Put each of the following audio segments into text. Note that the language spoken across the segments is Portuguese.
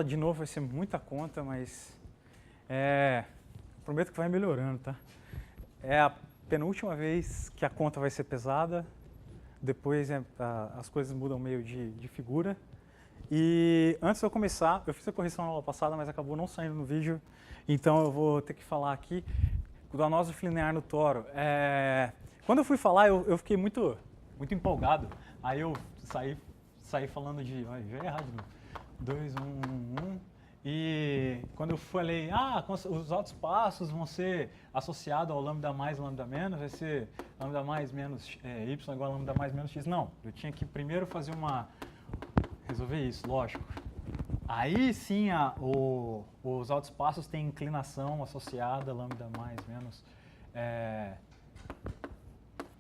De novo vai ser muita conta, mas prometo que vai melhorando, tá? É a penúltima vez que a conta vai ser pesada, depois as coisas mudam meio de figura. E antes de eu começar, eu fiz a correção na aula passada, mas acabou não saindo no vídeo, então eu vou ter que falar aqui do anósofo linear no toro. Quando eu fui falar, eu fiquei muito empolgado, aí eu saí falando de... Olha, já é errado de novo. 2, 1, 1, 1. E quando eu falei, os altos passos vão ser associados ao lambda mais lambda menos, vai ser lambda mais menos y igual a lambda mais menos x. Não, eu tinha que primeiro fazer resolver isso, lógico. Aí sim os altos passos têm inclinação associada a lambda mais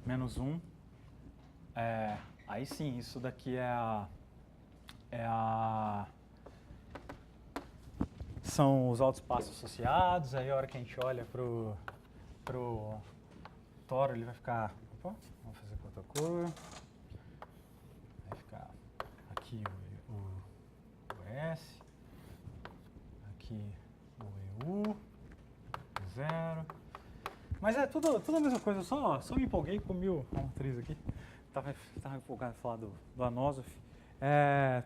menos 1. Aí sim, isso daqui são os altos passos associados. Aí a hora que a gente olha pro toro, ele vai ficar... Opa, vamos fazer com outra cor. Vai ficar aqui o S, aqui o EU, 0. Mas é tudo a mesma coisa, eu só me empolguei com a matriz aqui. Tava empolgado em falar do anósofo.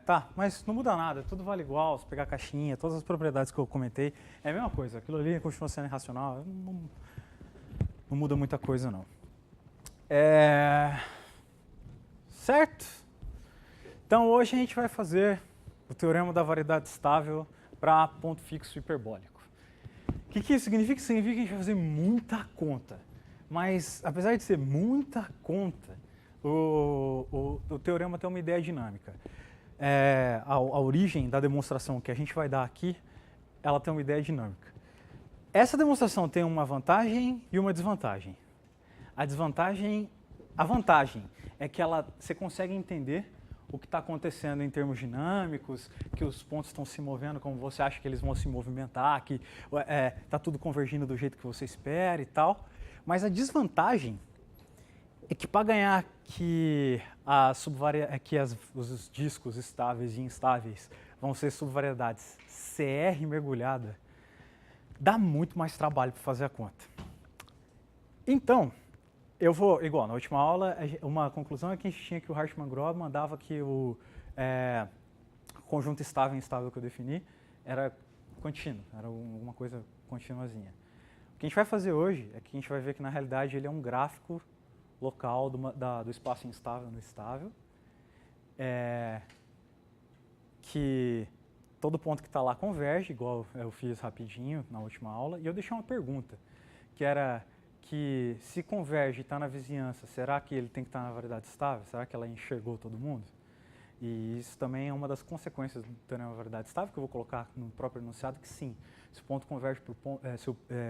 Tá, mas não muda nada, tudo vale igual, se pegar a caixinha, todas as propriedades que eu comentei, é a mesma coisa, aquilo ali continua sendo irracional, não muda muita coisa não. Certo? Então hoje a gente vai fazer o teorema da variedade estável para ponto fixo hiperbólico. O que isso significa? Significa que a gente vai fazer muita conta, mas apesar de ser muita conta, o teorema tem uma ideia dinâmica. A origem da demonstração que a gente vai dar aqui, ela tem uma ideia dinâmica. Essa demonstração tem uma vantagem e uma desvantagem. A vantagem é que você consegue entender o que está acontecendo em termos dinâmicos, que os pontos estão se movendo como você acha que eles vão se movimentar, que está tudo convergindo do jeito que você espera e tal. Mas a desvantagem é que para ganhar que os discos estáveis e instáveis vão ser subvariedades CR mergulhada, dá muito mais trabalho para fazer a conta. Então, eu vou, igual na última aula, uma conclusão é que a gente tinha que o Hartmann-Grove mandava que o conjunto estável e instável que eu defini era contínuo, era alguma coisa continuazinha. O que a gente vai fazer hoje é que a gente vai ver que na realidade ele é um gráfico local do espaço instável no estável, que todo ponto que está lá converge, igual eu fiz rapidinho na última aula, e eu deixei uma pergunta, que era que se converge e está na vizinhança, será que ele tem que estar na variedade estável? Será que ela enxergou todo mundo? E isso também é uma das consequências do teorema da variedade estável, que eu vou colocar no próprio enunciado, que sim, se o ponto converge para o ponto,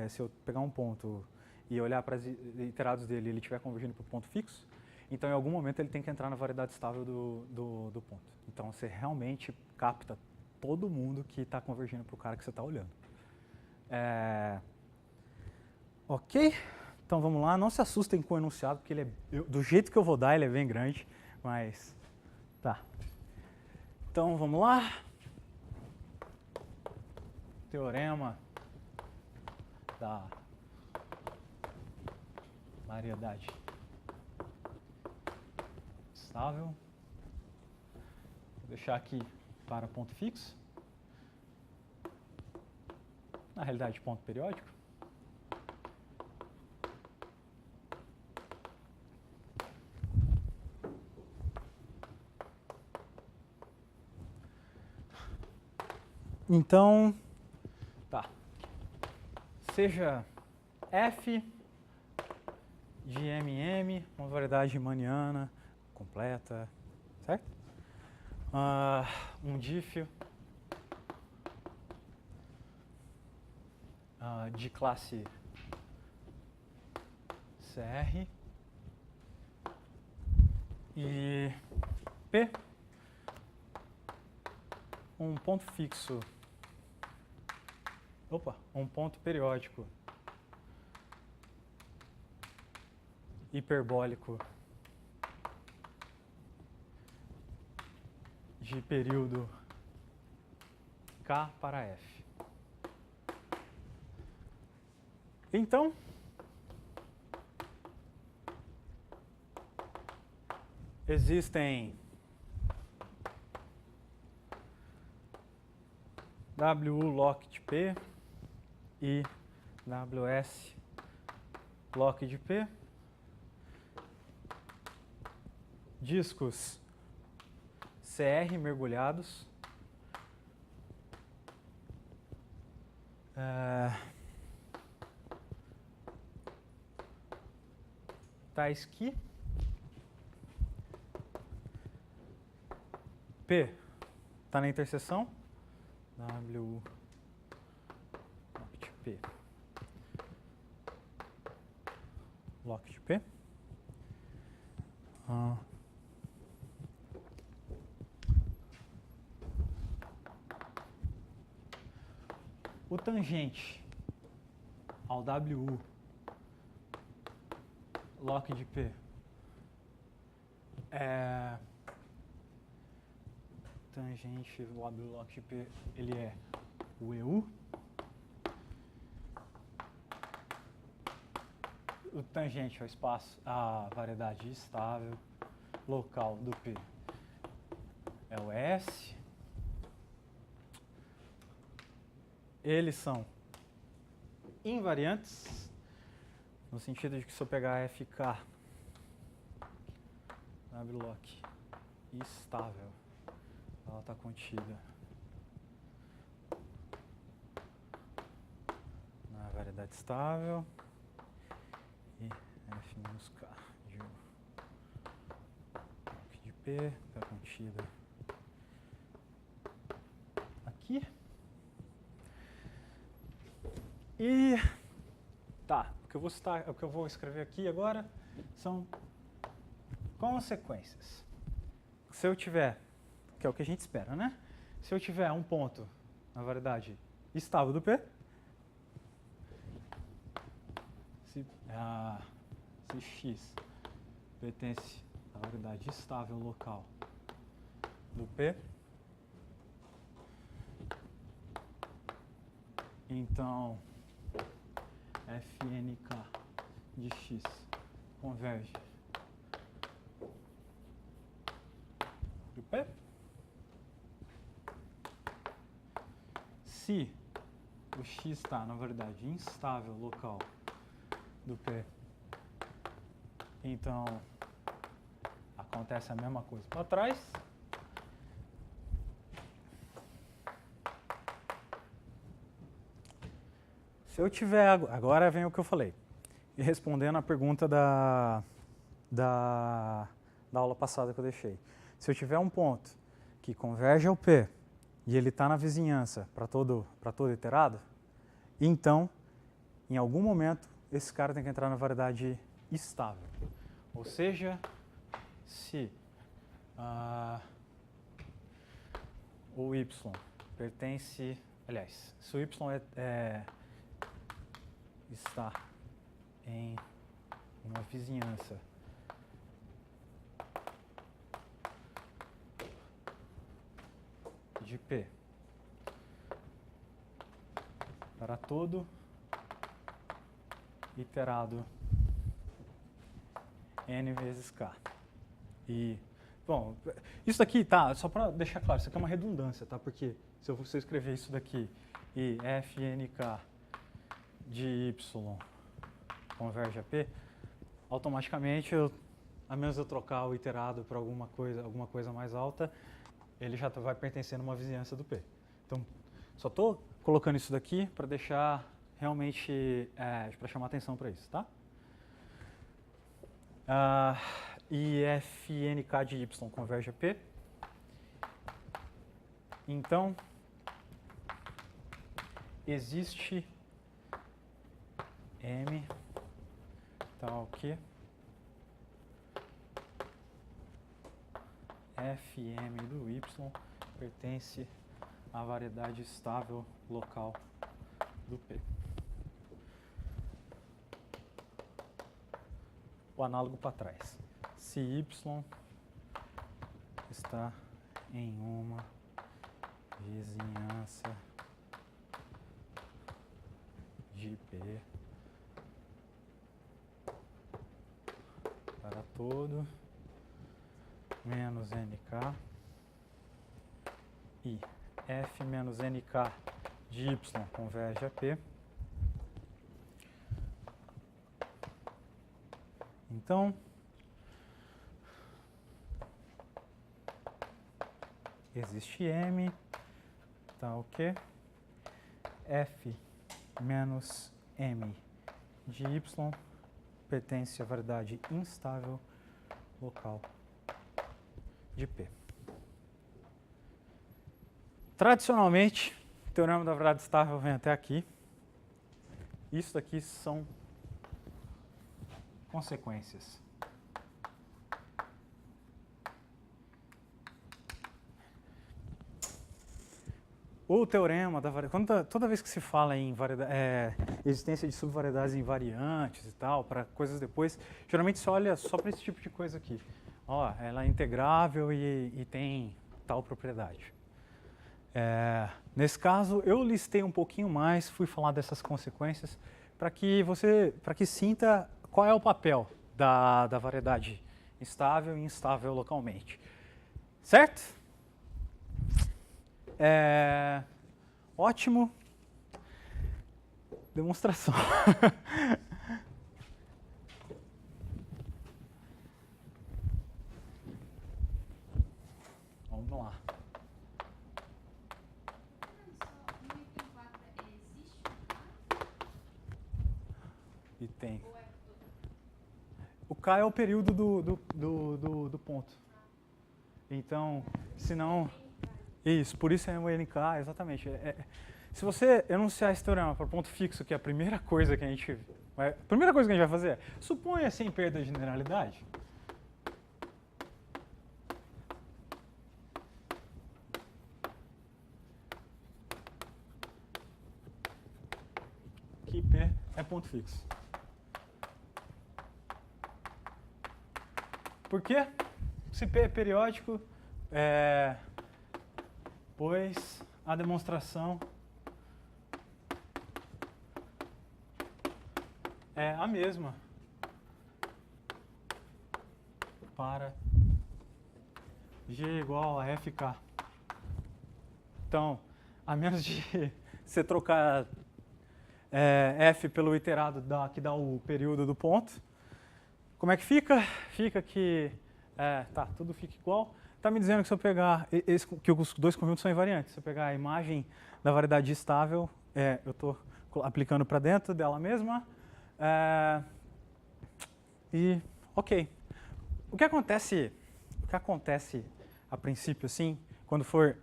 se eu pegar um ponto e olhar para os iterados dele e ele estiver convergindo para o ponto fixo, então em algum momento ele tem que entrar na variedade estável do ponto. Então você realmente capta todo mundo que está convergindo para o cara que você está olhando. Ok? Então vamos lá, não se assustem com o enunciado, porque do jeito que eu vou dar ele é bem grande, mas tá. Então vamos lá. Teorema da variedade estável. Vou deixar aqui para ponto fixo. Na realidade, ponto periódico. Então, tá. Seja f de MM, uma variedade riemanniana completa, certo? Um dífio de classe CR e P, um ponto fixo, um ponto periódico hiperbólico de período K para F. Então, existem WU lock de P e WS lock de P. Discos CR mergulhados. Tais que P está na interseção, W lock de P, lock de P. O tangente ao WU lock de P é tangente do W lock de P, ele é o EU. O tangente ao espaço, a variedade estável local do P é o S. Eles são invariantes, no sentido de que se eu pegar FK, Wlock estável, ela está contida na variedade estável, e F menos K de lock de P está contida aqui. E tá, o que eu vou escrever aqui agora são consequências. Se eu tiver, que é o que a gente espera, né? Se eu tiver um ponto na variedade estável do P, se x pertence à variedade estável local do P, então Fnk de x converge para o P. Se o x está, na verdade, instável local do P, então acontece a mesma coisa para trás. Se eu tiver, agora vem o que eu falei, e respondendo a pergunta da aula passada que eu deixei. Se eu tiver um ponto que converge ao P e ele está na vizinhança para todo iterado, então, em algum momento, esse cara tem que entrar na variedade estável. Ou seja, se o y pertence, aliás, se o y está em uma vizinhança de P para todo iterado n vezes k. E, bom, isso daqui, tá, só para deixar claro, isso aqui é uma redundância, tá? Porque se eu escrever isso daqui e fnk de y converge a P, automaticamente, a menos eu trocar o iterado para alguma coisa mais alta, ele já vai pertencer numa vizinhança do P. Então, só estou colocando isso daqui para deixar realmente, para chamar atenção para isso, tá? E fnk de y converge a P. Então, existe M tal que Fm do y pertence à variedade estável local do P. O análogo para trás. Se y está em uma vizinhança de P para todo menos NK e F menos NK de Y converge a P. Então, existe M, tá ok? F menos M de Y pertence à variedade instável local de P. Tradicionalmente, o teorema da variedade estável vem até aqui. Isso daqui são consequências. O teorema da variedade, toda vez que se fala em existência de subvariedades invariantes e tal, para coisas depois, geralmente se olha só para esse tipo de coisa aqui. Ó, ela é integrável e tem tal propriedade. Nesse caso, eu listei um pouquinho mais, fui falar dessas consequências, para que sinta qual é o papel da variedade estável e instável localmente. Certo? Ótimo. Demonstração. Vamos lá. E tem. O K é o período do ponto. Então, se não... Isso, por isso é o NK, exatamente. Se você enunciar esse teorema para ponto fixo, que é a primeira coisa que a gente vai fazer é, suponha sem perda de generalidade. Que P é ponto fixo. Por quê? Se P é periódico, pois a demonstração é a mesma para G igual a FK. Então, a menos de você trocar F pelo iterado que dá o período do ponto, como é que fica? Fica que tudo fica igual. Está me dizendo que se eu pegar, que os dois conjuntos são invariantes. Se eu pegar a imagem da variedade estável, eu estou aplicando para dentro dela mesma. E, ok. O que acontece a princípio, assim, quando for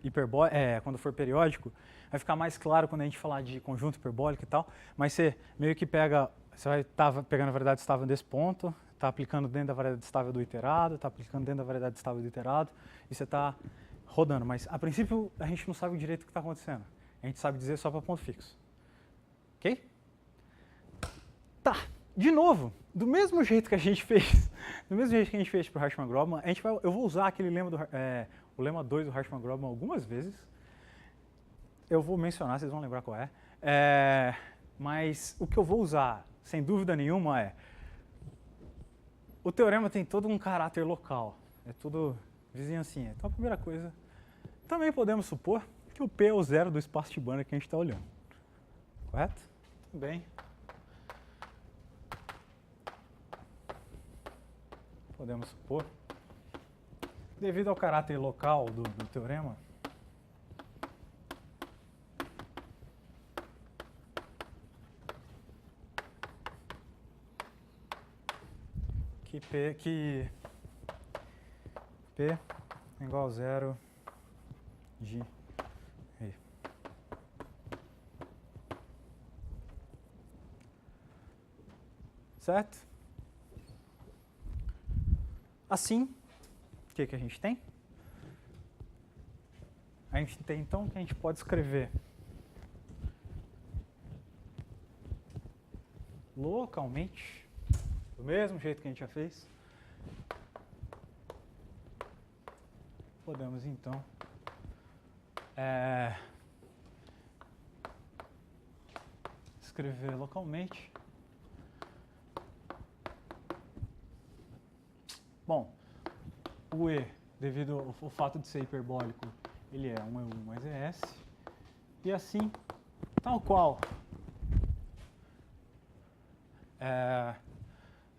periódico, vai ficar mais claro quando a gente falar de conjunto hiperbólico e tal, mas você meio que você vai estar pegando a variedade estável desse ponto, está aplicando dentro da variedade estável do iterado, está aplicando dentro da variedade estável do iterado, e você está rodando. Mas, a princípio, a gente não sabe direito o que está acontecendo. A gente sabe dizer só para ponto fixo. Ok? Tá. De novo, do mesmo jeito que a gente fez para o Harshman-Grobman, eu vou usar aquele lema o lema 2 do Harshman-Grobman algumas vezes. Eu vou mencionar, vocês vão lembrar qual é. Mas o que eu vou usar, sem dúvida nenhuma, é o teorema tem todo um caráter local, é tudo vizinhancinha. Então, a primeira coisa, também podemos supor que o P é o zero do espaço de banda que a gente está olhando. Correto? Tudo bem. Podemos supor, devido ao caráter local do teorema, que P é igual a zero de E. Certo? Assim, o que a gente tem? A gente tem, então, que a gente pode escrever localmente, do mesmo jeito que a gente já fez. Podemos, então, escrever localmente. Bom, o E, devido ao fato de ser hiperbólico, ele é 1E1 mais ES. E assim, tal qual.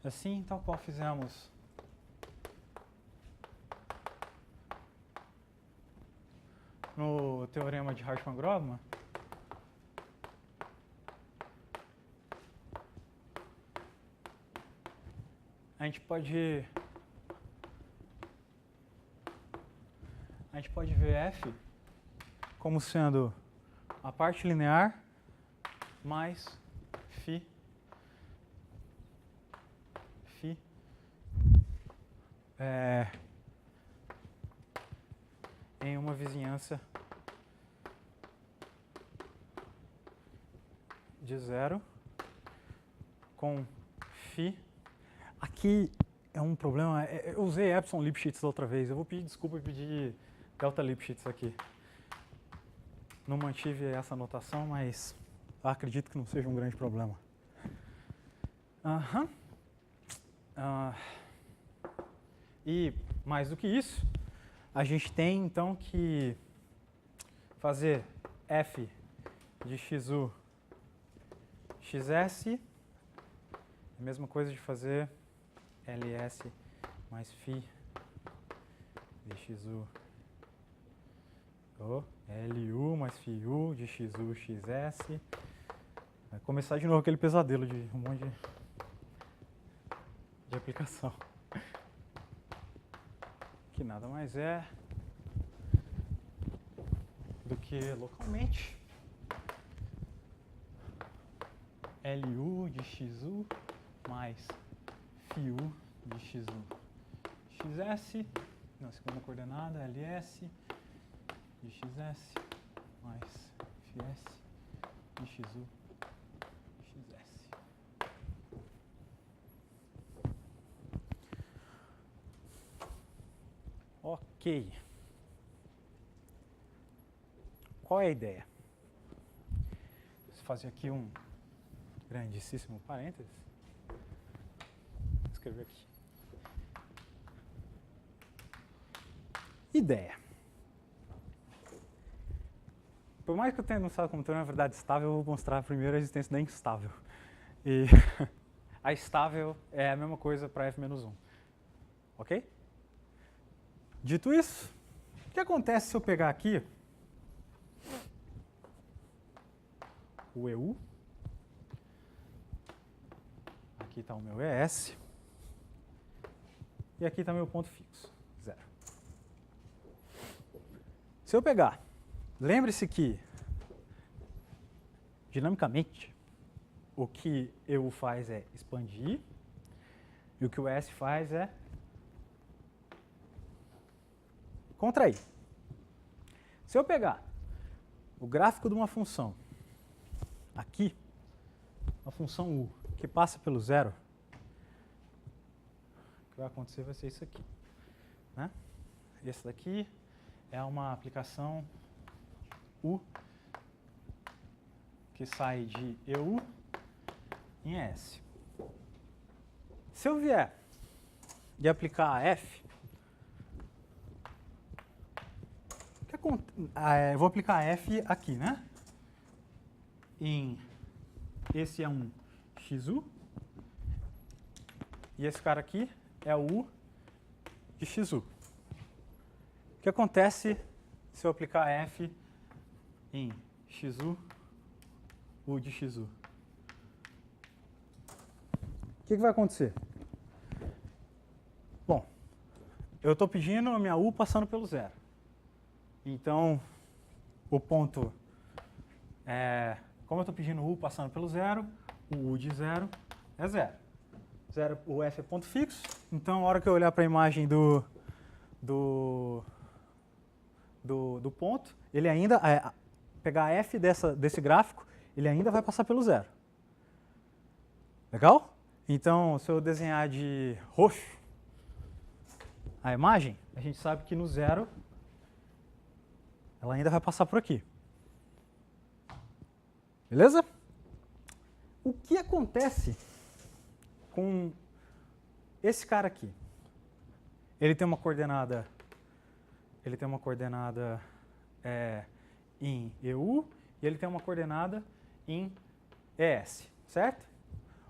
Assim, tal qual fizemos no teorema de Hartmann-Grobman, a gente pode ver F como sendo a parte linear mais φ em uma vizinhança de 0 com φ. Aqui é um problema, eu usei Epsilon Lipschitz da outra vez, eu vou pedir desculpa e pedir Delta Lipschitz aqui. Não mantive essa anotação, mas acredito que não seja um grande problema. E mais do que isso, a gente tem então que fazer f de xu xs, a mesma coisa de fazer ls mais φ de xu lu mais φu de xu xs. Vai começar de novo aquele pesadelo de um monte de aplicação. Que nada mais é do que localmente lu de xu mais φu de xu xs, na segunda coordenada, ls de xs mais φs de xu xs. Ok. Qual é a ideia? Vou fazer aqui um grandíssimo parênteses. Vou escrever aqui. Ideia. Por mais que eu tenha demonstrado como teorema de verdade estável, eu vou mostrar primeiro a existência da instável. E a estável é a mesma coisa para f-1. Ok? Dito isso, o que acontece se eu pegar aqui o EU, aqui está o meu ES, e aqui está meu ponto fixo, 0. Se eu pegar, lembre-se que, dinamicamente, o que EU faz é expandir, e o que o ES faz é contrair. Se eu pegar o gráfico de uma função aqui, uma função u, que passa pelo 0, o que vai acontecer vai ser isso aqui. Né? Esse daqui é uma aplicação u que sai de EU em ES. Se eu vier e aplicar a f, eu vou aplicar f aqui, né? Esse é um xu, e esse cara aqui é o u de xu. O que acontece se eu aplicar f em xu, u de xu? O que vai acontecer? Bom, eu estou pedindo a minha u passando pelo 0. Então, o ponto como eu estou pedindo u passando pelo 0, o u de 0 é 0. O f é ponto fixo, então a hora que eu olhar para a imagem do ponto, ele ainda, pegar f desse gráfico, ele ainda vai passar pelo 0. Legal? Então, se eu desenhar de roxo a imagem, a gente sabe que no 0, ela ainda vai passar por aqui. Beleza? O que acontece com esse cara aqui? Ele tem uma coordenada em EU e ele tem uma coordenada em ES, certo?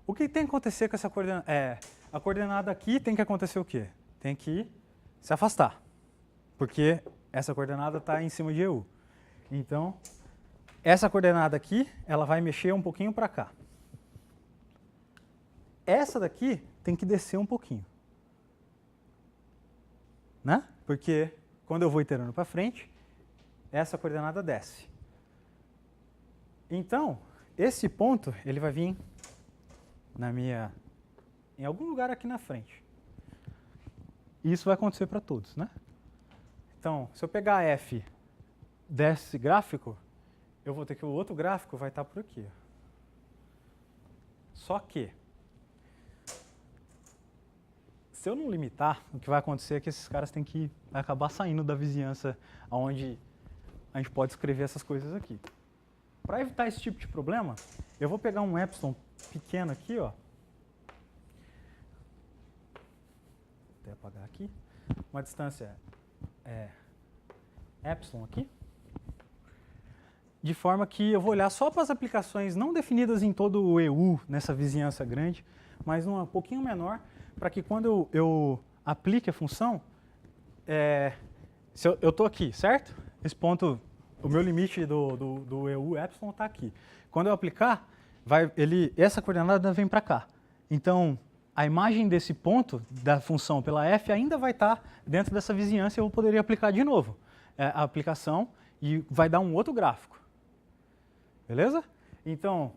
O que tem que acontecer com essa coordenada? A coordenada aqui tem que acontecer o quê? Tem que se afastar, porque essa coordenada está em cima de EU. Então, essa coordenada aqui, ela vai mexer um pouquinho para cá. Essa daqui tem que descer um pouquinho, né? Porque quando eu vou iterando para frente, essa coordenada desce. Então, esse ponto, ele vai vir em algum lugar aqui na frente. E isso vai acontecer para todos, né? Então, se eu pegar f desse gráfico, eu vou ter que o outro gráfico vai estar por aqui. Só que, se eu não limitar, o que vai acontecer é que esses caras têm que acabar saindo da vizinhança onde a gente pode escrever essas coisas aqui. Para evitar esse tipo de problema, eu vou pegar um epsilon pequeno aqui, ó. Vou até apagar aqui. Uma distância epsilon aqui. De forma que eu vou olhar só para as aplicações não definidas em todo o EU, nessa vizinhança grande, mas numa pouquinho menor, para que quando eu aplique a função, se eu estou aqui, certo? Esse ponto, o meu limite do EU epsilon está aqui. Quando eu aplicar, essa coordenada vem para cá. Então, a imagem desse ponto da função pela f ainda vai estar dentro dessa vizinhança e eu poderia aplicar de novo a aplicação e vai dar um outro gráfico. Beleza? Então,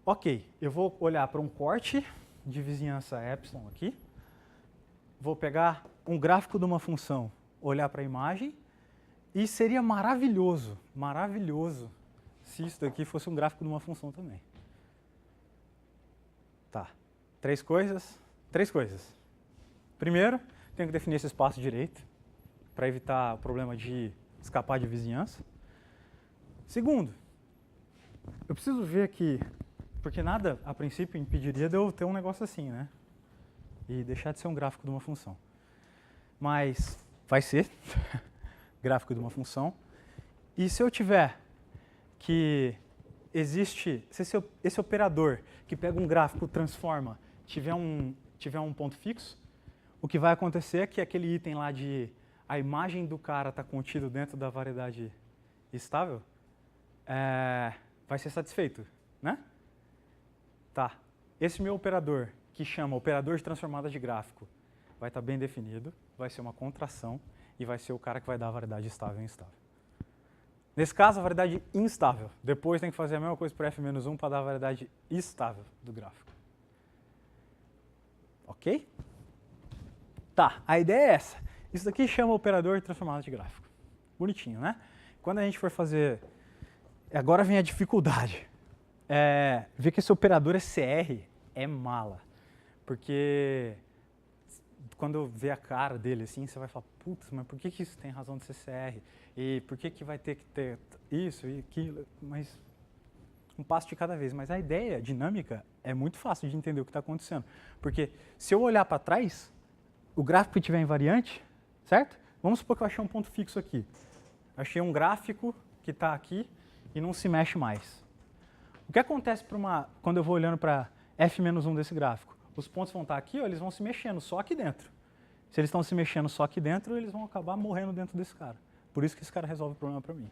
ok, eu vou olhar para um corte de vizinhança epsilon aqui, vou pegar um gráfico de uma função, olhar para a imagem, e seria maravilhoso, maravilhoso, se isso daqui fosse um gráfico de uma função também. Tá, três coisas. Primeiro, tenho que definir esse espaço direito, para evitar o problema de escapar de vizinhança. Segundo, eu preciso ver que, porque nada, a princípio, impediria de eu ter um negócio assim, né? E deixar de ser um gráfico de uma função. Mas vai ser gráfico de uma função. E se eu tiver que existe, se esse operador que pega um gráfico, transforma, tiver um ponto fixo, o que vai acontecer é que aquele item lá de a imagem do cara está contido dentro da variedade estável, vai ser satisfeito, né? Tá. Esse meu operador, que chama operador de transformada de gráfico, vai estar bem definido, vai ser uma contração e vai ser o cara que vai dar a variedade estável e instável. Nesse caso, a variedade instável. Depois tem que fazer a mesma coisa para f-1 para dar a variedade estável do gráfico. Ok? Tá, a ideia é essa. Isso daqui chama operador de transformada de gráfico. Bonitinho, né? Quando a gente for fazer... Agora vem a dificuldade. Ver que esse operador SCR é mala. Porque quando vê a cara dele assim, você vai falar, putz, mas por que isso tem razão de ser CR? E por que vai ter que ter isso e aquilo? Mas um passo de cada vez. Mas a ideia dinâmica é muito fácil de entender o que está acontecendo. Porque se eu olhar para trás, o gráfico estiver invariante, certo? Vamos supor que eu achei um ponto fixo aqui. Achei um gráfico que está aqui e não se mexe mais. O que acontece quando eu vou olhando para f-1 desse gráfico? Os pontos vão estar aqui, eles vão se mexendo só aqui dentro. Se eles estão se mexendo só aqui dentro, eles vão acabar morrendo dentro desse cara. Por isso que esse cara resolve o problema para mim.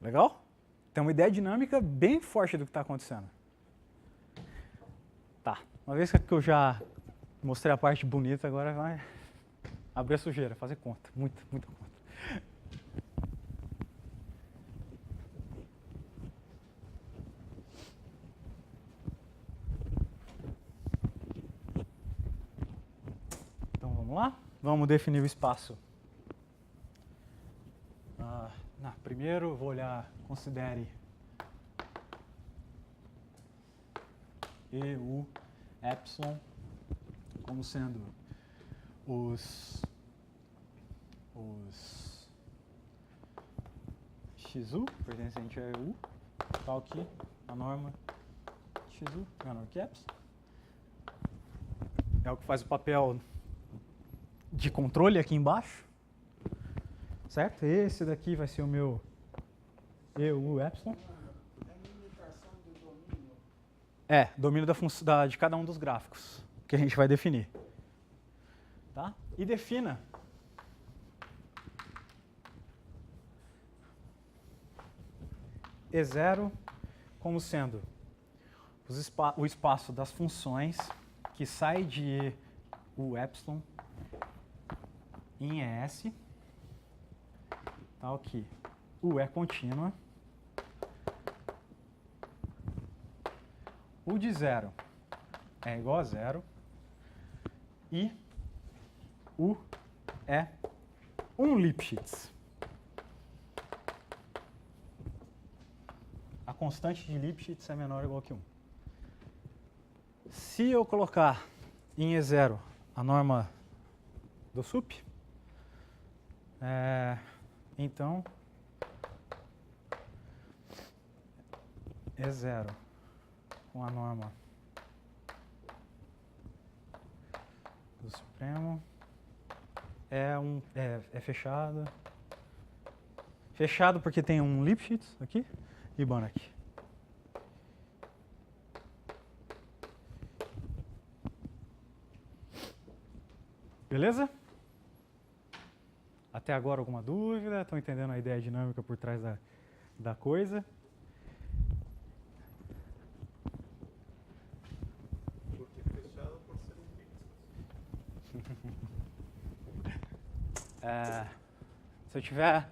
Legal? Tem uma ideia dinâmica bem forte do que está acontecendo. Tá, uma vez que eu já mostrei a parte bonita, agora vai abrir a sujeira, fazer conta, muita conta. Vamos lá? Vamos definir o espaço. Primeiro, vou olhar, considere E, U, epsilon como sendo os XU, pertencente a U, tal que a norma XU menor que epsilon. É o que faz o papel de controle aqui embaixo, certo? Esse daqui vai ser o meu EU epsilon. É, domínio de cada um dos gráficos que a gente vai definir. Tá? E defina E0 como sendo o espaço das funções que sai de U epsilon em ES, tal que U é contínua, U de 0 é igual a 0 e U é um Lipschitz. A constante de Lipschitz é menor ou igual que 1. Se eu colocar em E0 a norma do sup, então E0 com a norma do supremo é fechado. Fechado porque tem um Lipschitz aqui e Banach. Beleza? Até agora alguma dúvida? Estão entendendo a ideia dinâmica por trás da coisa? Porque fechado por ser um Lipschitz. Se eu tiver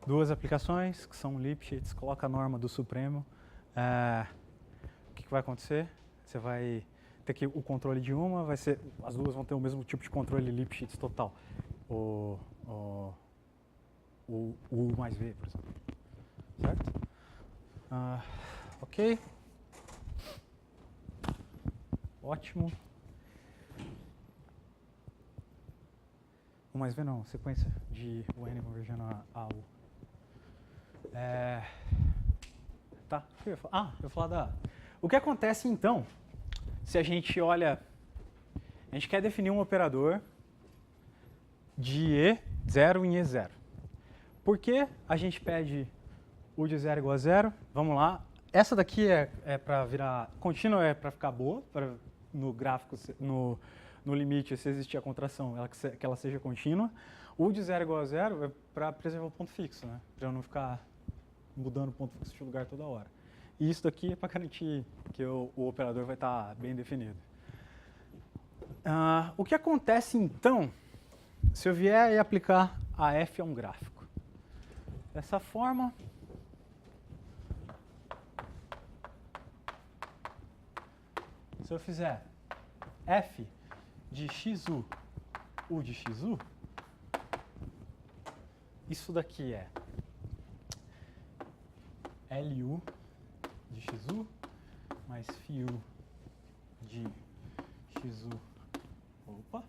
duas aplicações que são Lipschitz, coloca a norma do supremo, o que vai acontecer? Você vai ter que o controle de uma vai ser, as duas vão ter o mesmo tipo de controle Lipschitz total. O U mais V, por exemplo. Certo? Ok. Ótimo. U mais V não, sequência de UN convergindo a U. Tá, eu ia falar O que acontece então, se a gente olha, a gente quer definir um operador de E0 em E0. Por que a gente pede U de 0 igual a 0? Vamos lá. Essa daqui é para virar contínua, é para ficar boa, para no gráfico, no limite, se existir a contração, que ela seja contínua. U de 0 igual a 0 é para preservar o ponto fixo, né? Para eu não ficar mudando o ponto fixo de lugar toda hora. E isso daqui é para garantir que o operador vai estar bem definido. O que acontece então, se eu vier e aplicar a f a um gráfico? Dessa forma, se eu fizer f de XU, U de XU, isso daqui é LU de XU mais FIU de XU. Opa!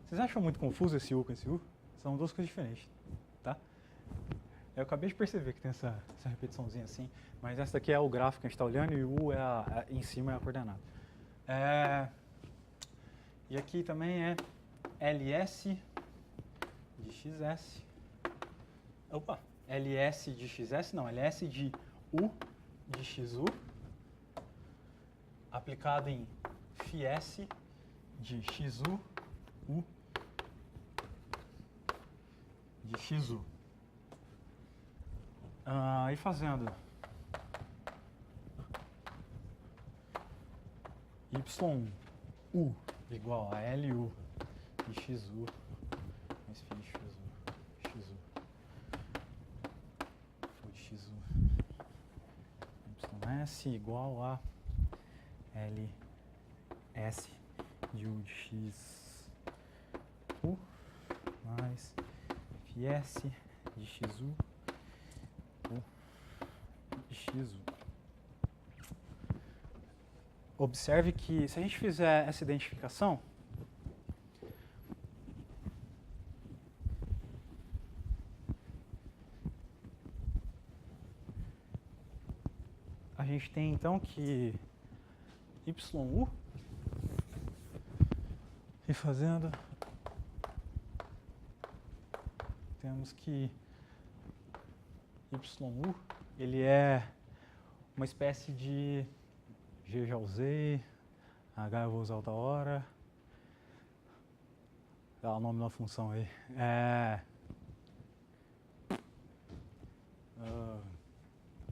Vocês acham muito confuso esse U com esse U? São duas coisas diferentes, tá? Eu acabei de perceber que tem essa repetiçãozinha assim, mas essa daqui é o gráfico que a gente está olhando e o U em cima é a coordenada. E aqui também é LS de XS. Opa! LS de XS, não, LS de U de XU, aplicado em FS de XU, U de XU. E fazendo YU igual a LU de XU mais φ de XU. XU YS igual a LS de U de XU mais FS de XU U de XU. Observe que se a gente fizer essa identificação, a gente tem então que YU, e fazendo, temos que YU, ele é uma espécie de G já usei, H eu vou usar outra hora, dá o nome da função aí,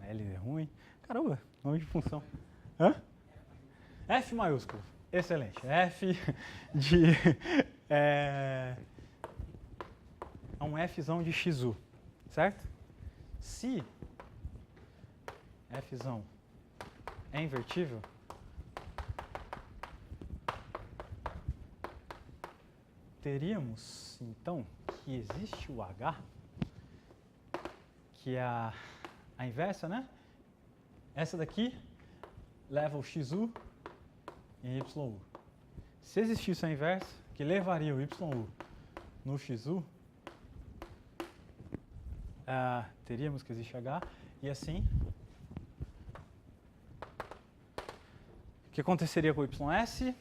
L é ruim, caramba, nome de função, F maiúsculo, excelente, F de, é um Fzão de XU, certo? Se Fzão é invertível, teríamos então que existe o H, que é a inversa, né? Essa daqui leva o XU em YU. Se existisse a inversa, que levaria o YU no XU, teríamos que existe H, e assim, o que aconteceria com o YS?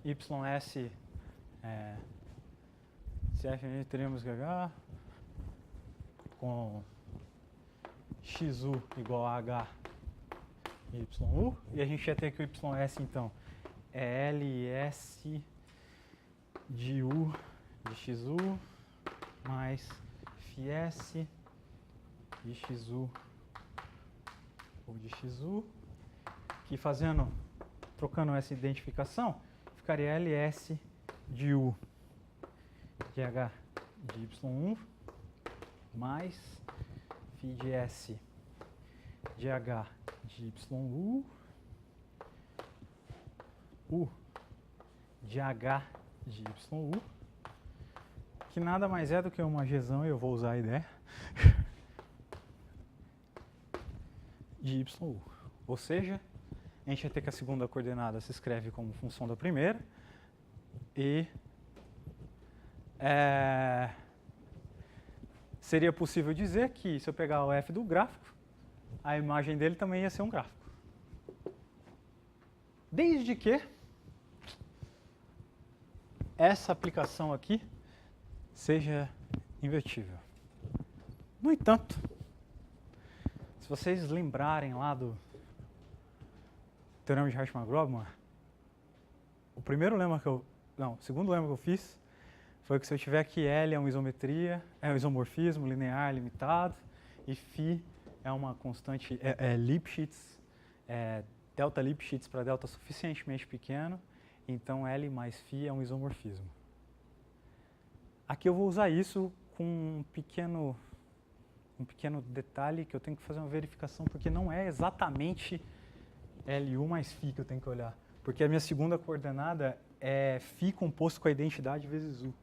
YS, se F teríamos que H, com XU igual a H YU, e a gente ia ter que o YS, então, é LS de U de XU mais FS de XU ou de XU, que trocando essa identificação, ficaria LS de U de H de Y1 mais Φ de S de H de YU, U de H de YU, que nada mais é do que uma Gzão, e eu vou usar a ideia, de YU. Ou seja, a gente vai ter que a segunda coordenada se escreve como função da primeira, e seria possível dizer que, se eu pegar o F do gráfico, a imagem dele também ia ser um gráfico. Desde que essa aplicação aqui seja invertível. No entanto, se vocês lembrarem lá do teorema de Harshman-Grobman, o segundo lema que eu fiz foi que se eu tiver que L é uma isometria, é um isomorfismo linear limitado, e Φ é uma constante, Lipschitz, delta Lipschitz para delta suficientemente pequeno, então L mais Φ é um isomorfismo. Aqui eu vou usar isso com um pequeno detalhe, que eu tenho que fazer uma verificação, porque não é exatamente LU mais Φ que eu tenho que olhar, porque a minha segunda coordenada é Φ composto com a identidade vezes U.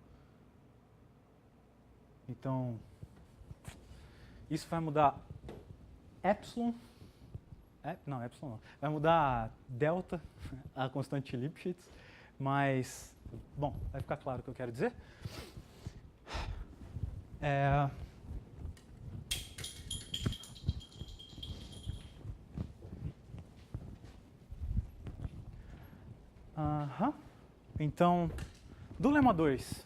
Então, isso vai mudar epsilon, epsilon não, vai mudar delta, a constante Lipschitz, mas, bom, vai ficar claro o que eu quero dizer. Então, do lema 2,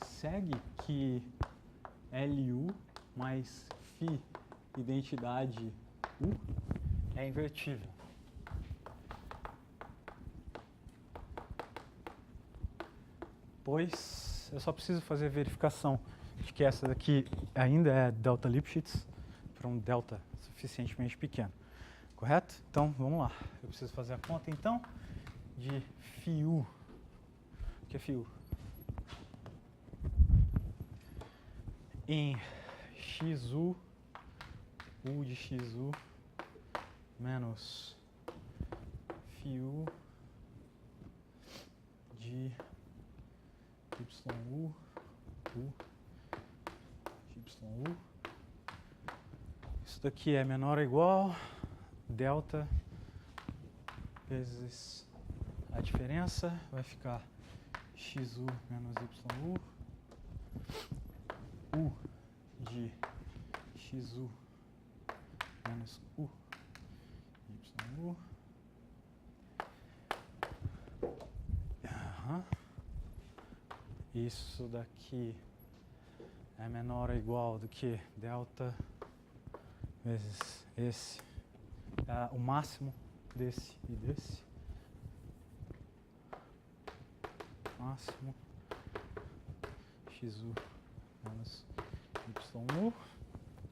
segue que LU mais Φ identidade U é invertível. Pois eu só preciso fazer a verificação de que essa daqui ainda é delta Lipschitz para um delta suficientemente pequeno. Correto? Então, vamos lá. Eu preciso fazer a conta, então, de Φu. O que é Φu? Em XU, U de XU, menos Φu de YU, U de YU. Isso daqui é menor ou igual delta vezes a diferença, vai ficar xu menos yu, u de xu menos u yu. Isso daqui é menor ou igual do que delta vezes esse, o máximo desse e desse. Máximo xu menos yu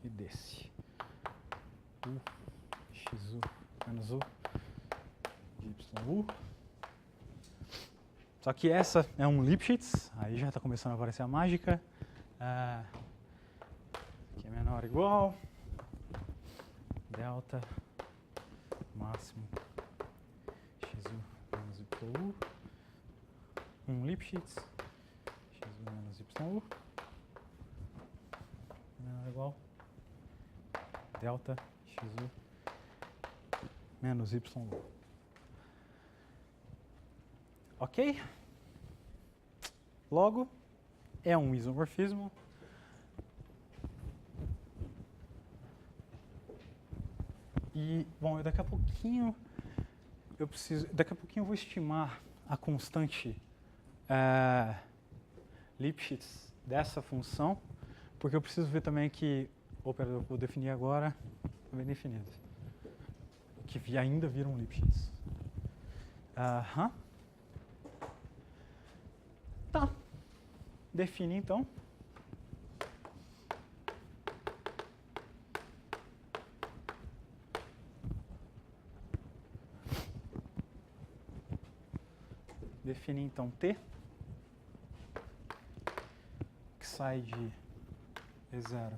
e desse. U xu menos u de yu. Só que essa é um Lipschitz, aí já está começando a aparecer a mágica. Aqui é menor ou igual. Delta máximo xu menos yu. Um Lipschitz, xu menos yu. Menor ou igual. Delta xu menos yu. Ok? Logo, é um isomorfismo. E, bom, daqui a pouquinho eu vou estimar a constante Lipschitz dessa função, porque eu preciso ver também que o operador que eu vou definir agora é bem definido, que ainda vira um Lipschitz. Tá. Define então. Define então T, que sai de E0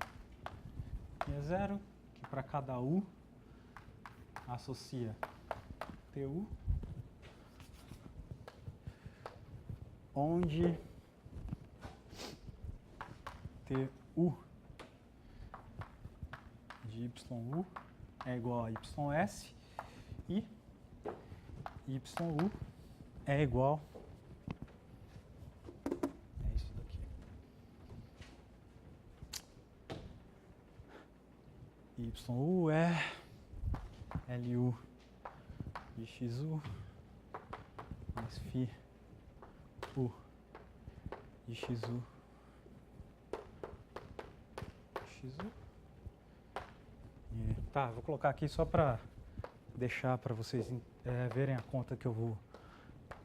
e E0, que para cada U associa TU, onde TU de YU é igual a YS e YU é igual a isso daqui. YU é LU de XU mais Φ U de XU. E, tá, vou colocar aqui só para deixar para vocês verem a conta que eu vou.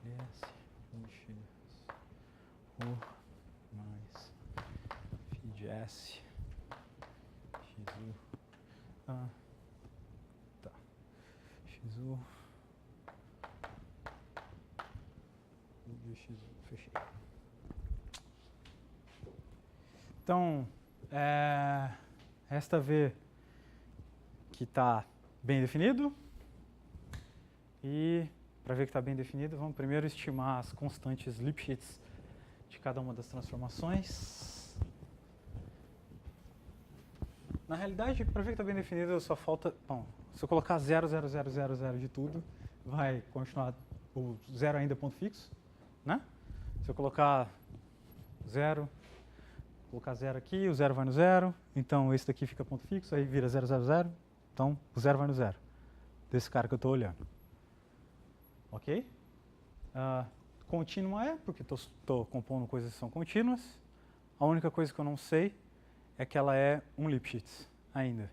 S U x U mais Φ de S XU. Tá. XU de XU. Fechei. Então, resta ver que está bem definido. E, para ver que está bem definido, vamos primeiro estimar as constantes Lipschitz de cada uma das transformações. Na realidade, para ver que está bem definido, só falta... Bom, se eu colocar 0, 0, 0, 0, 0 de tudo, vai continuar... O 0 ainda é ponto fixo, né? Se eu colocar 0... Colocar 0 aqui, o 0 vai no 0, então esse daqui fica ponto fixo, aí vira 0, 0, 0, então o 0 vai no 0, desse cara que eu estou olhando. Ok? Contínua é, porque estou compondo coisas que são contínuas. A única coisa que eu não sei é que ela é um Lipschitz ainda,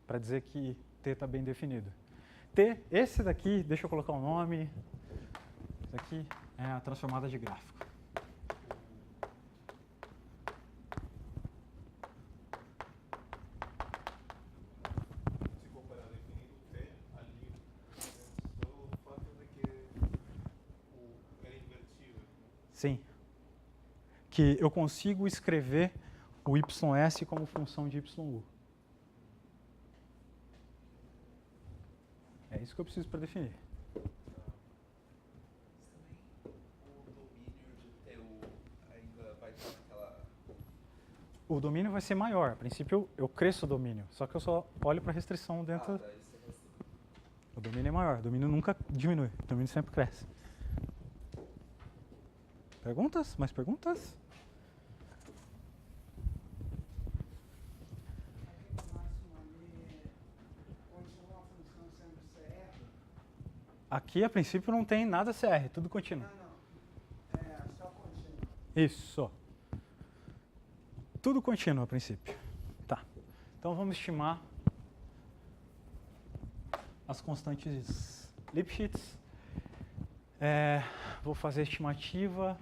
para dizer que T está bem definido. T, esse daqui, deixa eu colocar o nome, esse aqui é a transformada de gráfico. Sim. Que eu consigo escrever o YS como função de YU. É isso que eu preciso para definir. O domínio vai ser maior. A princípio, eu cresço o domínio. Só que eu só olho para a restrição dentro... O domínio é maior, o domínio nunca diminui, o domínio sempre cresce. Perguntas? Mais perguntas? Aqui, a princípio, não tem nada CR, tudo contínuo. Só contínuo. Isso. Tudo contínuo, a princípio. Tá. Então, vamos estimar as constantes Lipschitz. Vou fazer a estimativa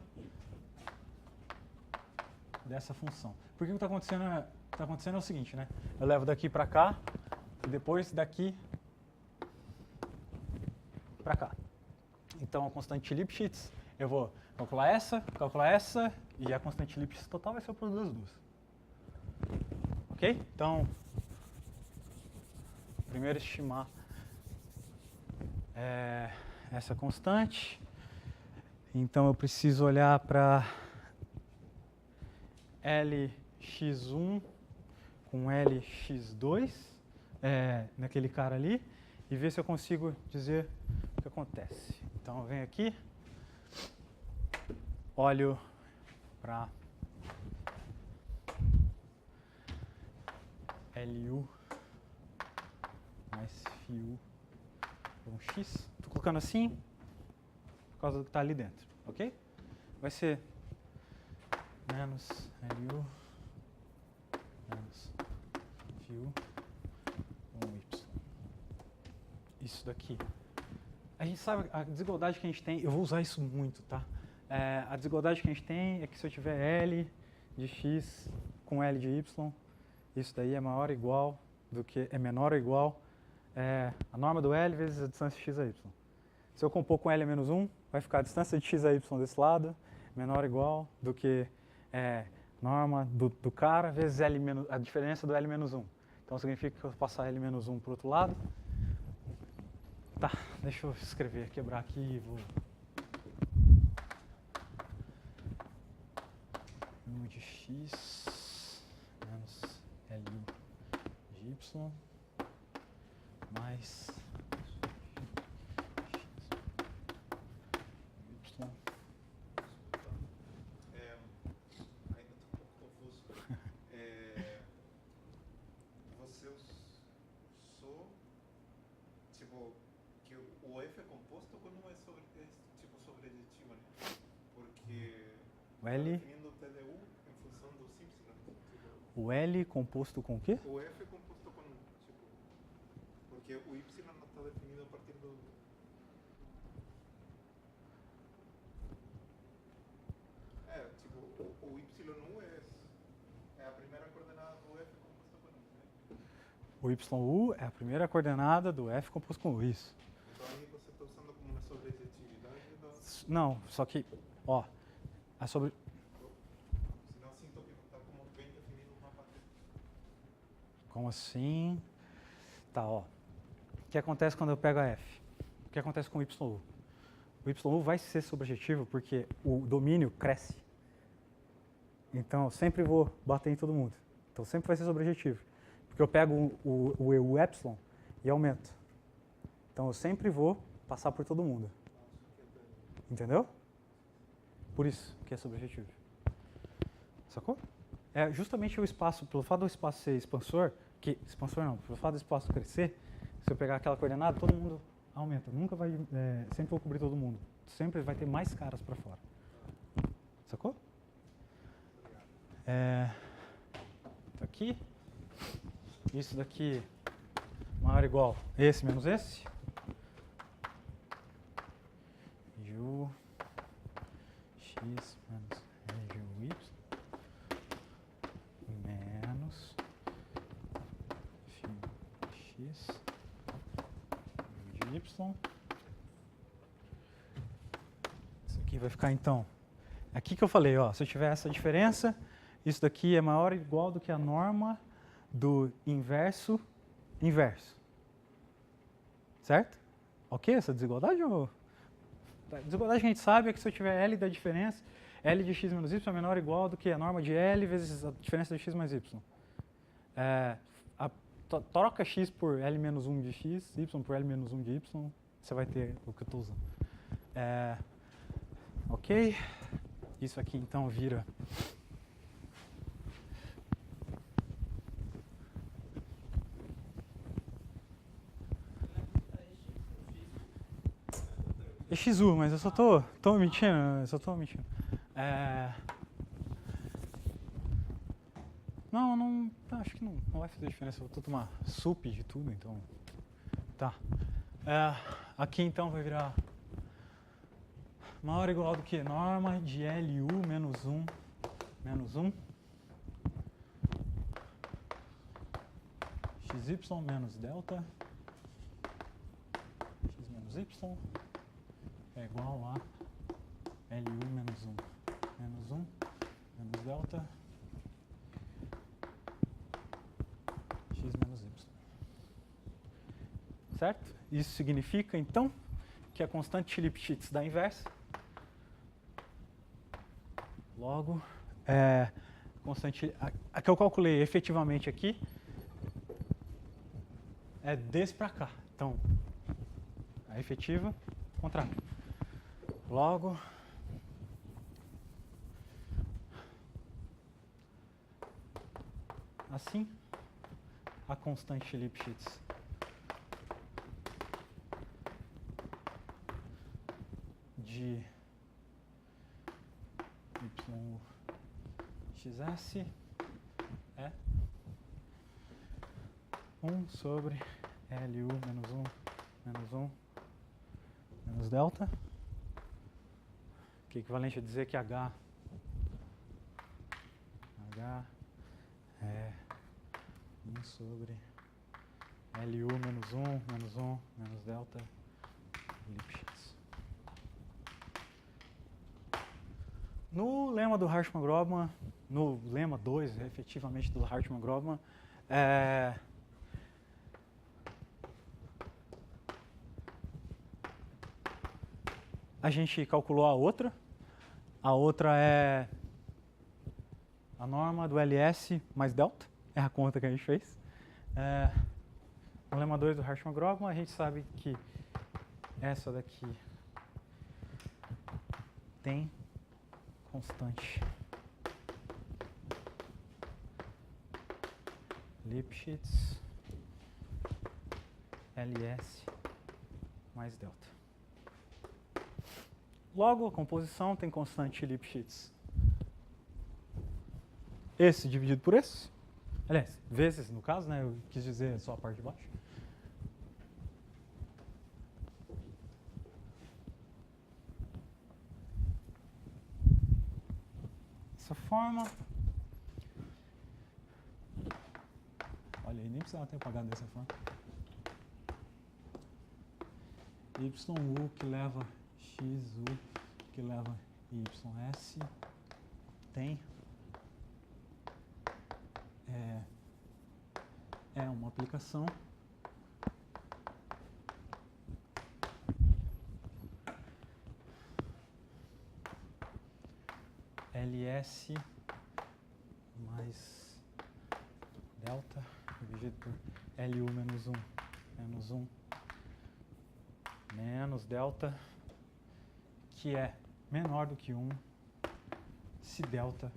dessa função. Por que está acontecendo? Está acontecendo é o seguinte, né? Eu levo daqui para cá e depois daqui para cá. Então, a constante Lipschitz, eu vou calcular essa, e a constante Lipschitz total vai ser o produto das duas. Ok? Então, primeiro estimar essa constante. Então, eu preciso olhar para Lx1 com Lx2, naquele cara ali, e ver se eu consigo dizer o que acontece. Então, eu venho aqui, olho para LU mais FU com X. Estou colocando assim por causa do que está ali dentro, ok? Vai ser menos LU menos FU com Y. Isso daqui. A gente sabe a desigualdade que a gente tem, eu vou usar isso muito, tá? A desigualdade que a gente tem é que se eu tiver L de X com L de Y, isso daí é maior ou igual do que, é menor ou igual a norma do L vezes a distância de X a Y. Se eu compor com L menos 1, vai ficar a distância de X a Y desse lado, menor ou igual do que norma do cara vezes L menos, a diferença do L menos 1. Então significa que eu vou passar L menos 1 para o outro lado. Tá, deixa eu escrever, quebrar aqui e vou... U de X menos LU de Y mais Y. Ainda estou um pouco confuso. Você usou, tipo, que o F é composto quando é sobrejetivo, né? Porque O L, definindo o TDU em função do Y. o L composto com o quê? O F é composto com, tipo, porque o Y não está definido a partir do... Tipo, o YU é a primeira coordenada do F composto com U, né? O YU é a primeira coordenada do F composto com U, isso. Então aí você está usando como uma sobrejetividade da... Não, só que, ó, a sobre... Senão sinto que está como bem definido uma matriz. Como assim? Tá, ó. O que acontece quando eu pego a F? O que acontece com o YU? O YU vai ser sobrejetivo porque o domínio cresce. Então, eu sempre vou bater em todo mundo. Então, sempre vai ser sobrejetivo. Porque eu pego o epsilon e aumento. Então, eu sempre vou passar por todo mundo. Entendeu? Por isso que é sobrejetivo. Sacou? É justamente o espaço, pelo fato do espaço ser expansor, pelo fato do espaço crescer, se eu pegar aquela coordenada, todo mundo aumenta. Nunca vai, sempre vou cobrir todo mundo. Sempre vai ter mais caras para fora. Sacou? Tá aqui. Isso daqui maior ou igual esse menos esse. U x menos u y menos x de y. Isso aqui vai ficar então. Aqui que eu falei, ó, se eu tiver essa diferença, isso daqui é maior ou igual do que a norma do inverso. Certo? Ok essa desigualdade? Ou... A desigualdade que a gente sabe é que se eu tiver L da diferença, L de x menos y é menor ou igual do que a norma de L vezes a diferença de x mais y. troca x por L menos 1 de x, y por L menos 1 de y, você vai ter o que eu estou usando. Ok? Isso aqui então vira é XU, mas eu só tô mentindo, Não, acho que não vai fazer diferença, eu vou tomar sup de tudo, então, tá. Aqui então vai virar maior ou igual do que norma de LU menos 1, XY menos delta, X menos Y, é igual a LU menos 1, menos delta, X menos Y. Certo? Isso significa, então, que a constante Lipschitz dá inversa. Logo, a que eu calculei efetivamente aqui é desse para cá. Então, a efetiva, contrário. Logo, assim, a constante Lipschitz de YXS é 1 sobre LU menos delta, que é equivalente a dizer que H é 1 sobre LU menos delta Lipschitz. No lema do Harshman-Grobman, no lema 2, efetivamente, do Harshman-Grobman, a gente calculou a outra. A outra é a norma do LS mais delta, é a conta que a gente fez. No lema 2 do Harshman-Grobman, a gente sabe que essa daqui tem constante Lipschitz LS mais delta. Logo, a composição tem constante Lipschitz. Esse dividido por esse. Aliás, vezes no caso, né? Eu quis dizer só a parte de baixo. Dessa forma. Olha aí, nem precisava ter apagado dessa forma. YU que leva XU que leva YS tem uma aplicação LS mais delta dividido por LU menos 1 menos delta, que é menor do que 1 se delta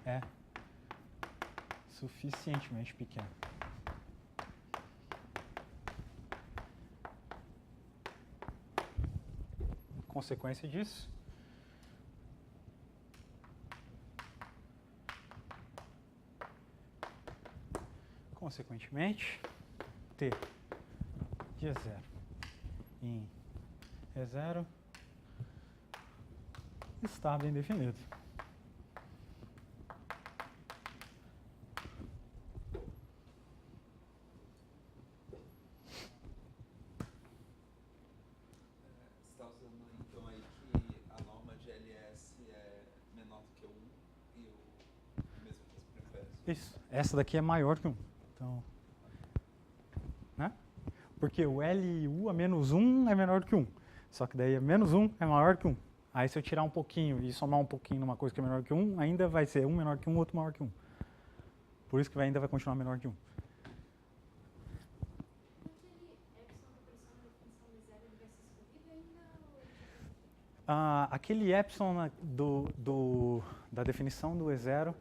é suficientemente pequeno. Consequência disso, consequentemente, T de E0 em E0 está bem definido. Você está usando então aí que a norma de LS é menor do que 1 e o mesmo que as preferes? Isso. Essa daqui é maior que 1. Então, né? Porque o LU a menos 1 é menor do que 1. Só que daí menos 1 é maior que 1. Aí se eu tirar um pouquinho e somar um pouquinho numa coisa que é menor que 1, ainda vai ser um menor que 1, outro maior que 1. Por isso que ainda vai continuar menor que 1. aquele epsilon da definição do E0,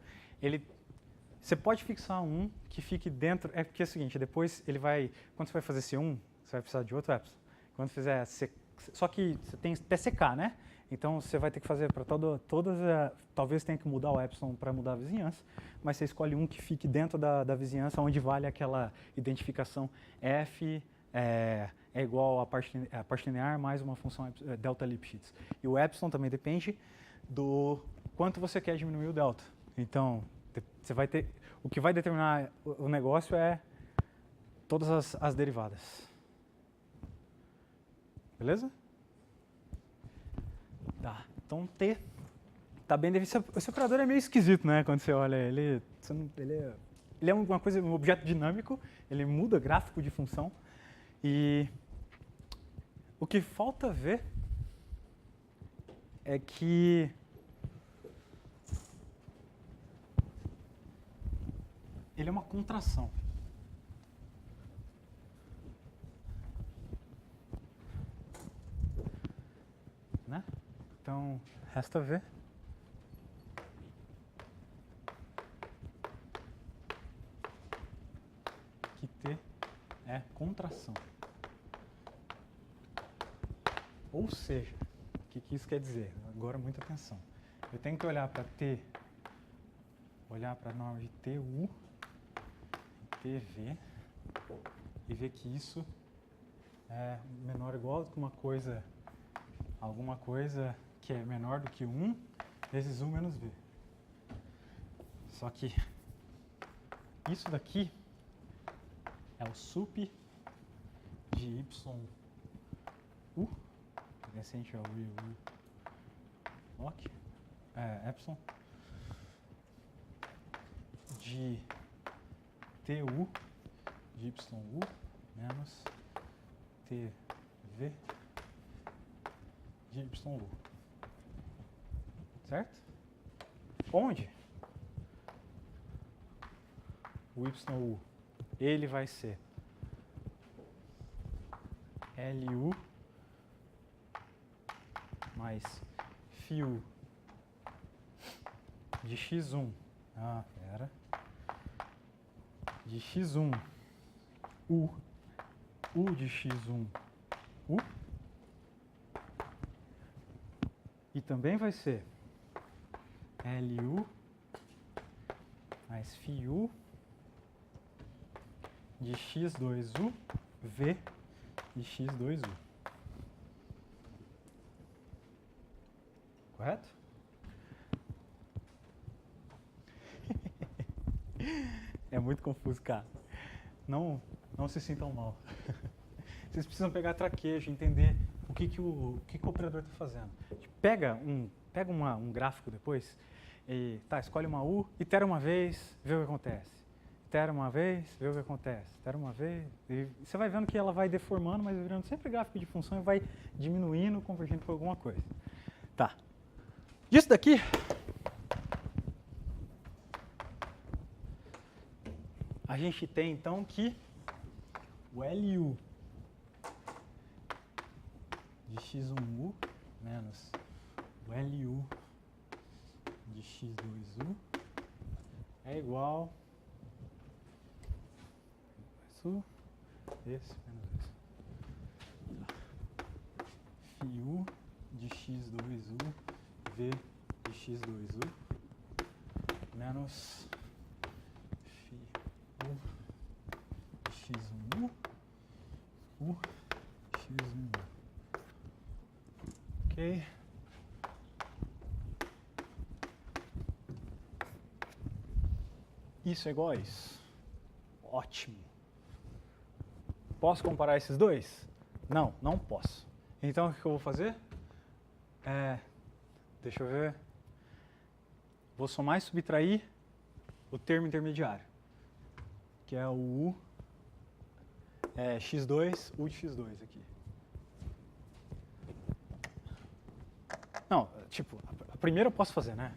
você pode fixar um que fique dentro, porque é o seguinte, depois ele vai, quando você vai fazer C1, você vai precisar de outro epsilon. Quando fizer C, só que você tem TCK, né? Então você vai ter que fazer para todas, talvez tenha que mudar o epsilon para mudar a vizinhança, mas você escolhe um que fique dentro da vizinhança, onde vale aquela identificação f é igual a parte linear mais uma função delta Lipschitz. E o epsilon também depende do quanto você quer diminuir o delta. Então, você vai ter, o que vai determinar o negócio é todas as derivadas. Beleza? Tá. Então, T tá bem definido. Esse operador é meio esquisito, né? Quando você olha ele. Ele é uma coisa, um objeto dinâmico, ele muda gráfico de função. E o que falta ver é que ele é uma contração. Né? Então, resta ver. Que T é contração. Ou seja, o que isso quer dizer? Agora, muita atenção. Eu tenho que olhar para T, olhar para a norma de TU, TV, e ver que isso é menor ou igual a alguma coisa que é menor do que 1 vezes 1 menos V. Só que isso daqui é o sup de YU, pertencente ao U lock, epsilon, de TU de YU menos TV de YU. Certo? Onde o YU ele vai ser LU mais φU de x1. De x1 U de x1 U. E também vai ser LU mais φU de x2U V de x2U. Correto? É muito confuso, cara. Não se sintam mal. Vocês precisam pegar traquejo, entender o que o operador está fazendo. Pega um gráfico depois, e escolhe uma U, itera uma vez, vê o que acontece. Itera uma vez, vê o que acontece. Itera uma vez, e você vai vendo que ela vai deformando, mas virando sempre gráfico de função e vai diminuindo, convergindo para alguma coisa. Tá. Disso daqui, a gente tem então que o LU de x1U menos o LU de x2U é igual isso, esse menos esse. φU de x2U V de x2U menos φU de x1U U x1U. Ok? Isso é igual a isso. Ótimo. Posso comparar esses dois? Não, não posso. Então o que eu vou fazer? Deixa eu ver. Vou somar e subtrair o termo intermediário, que é o U, x2, U de x2 aqui. Não, tipo, a primeira eu posso fazer, né?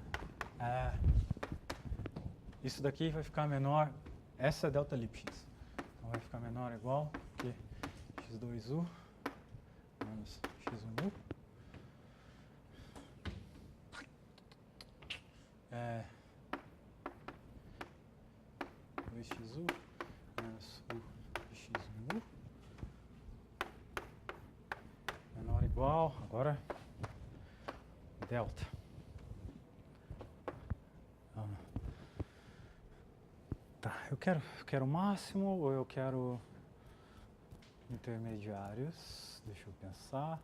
Isso daqui vai ficar menor, essa é delta Lipschitz. Então vai ficar menor ou igual que x2U menos x1U 2xu menos u de x1u menor ou igual, agora, delta. Tá, eu quero o máximo ou eu quero intermediários? Deixa eu pensar.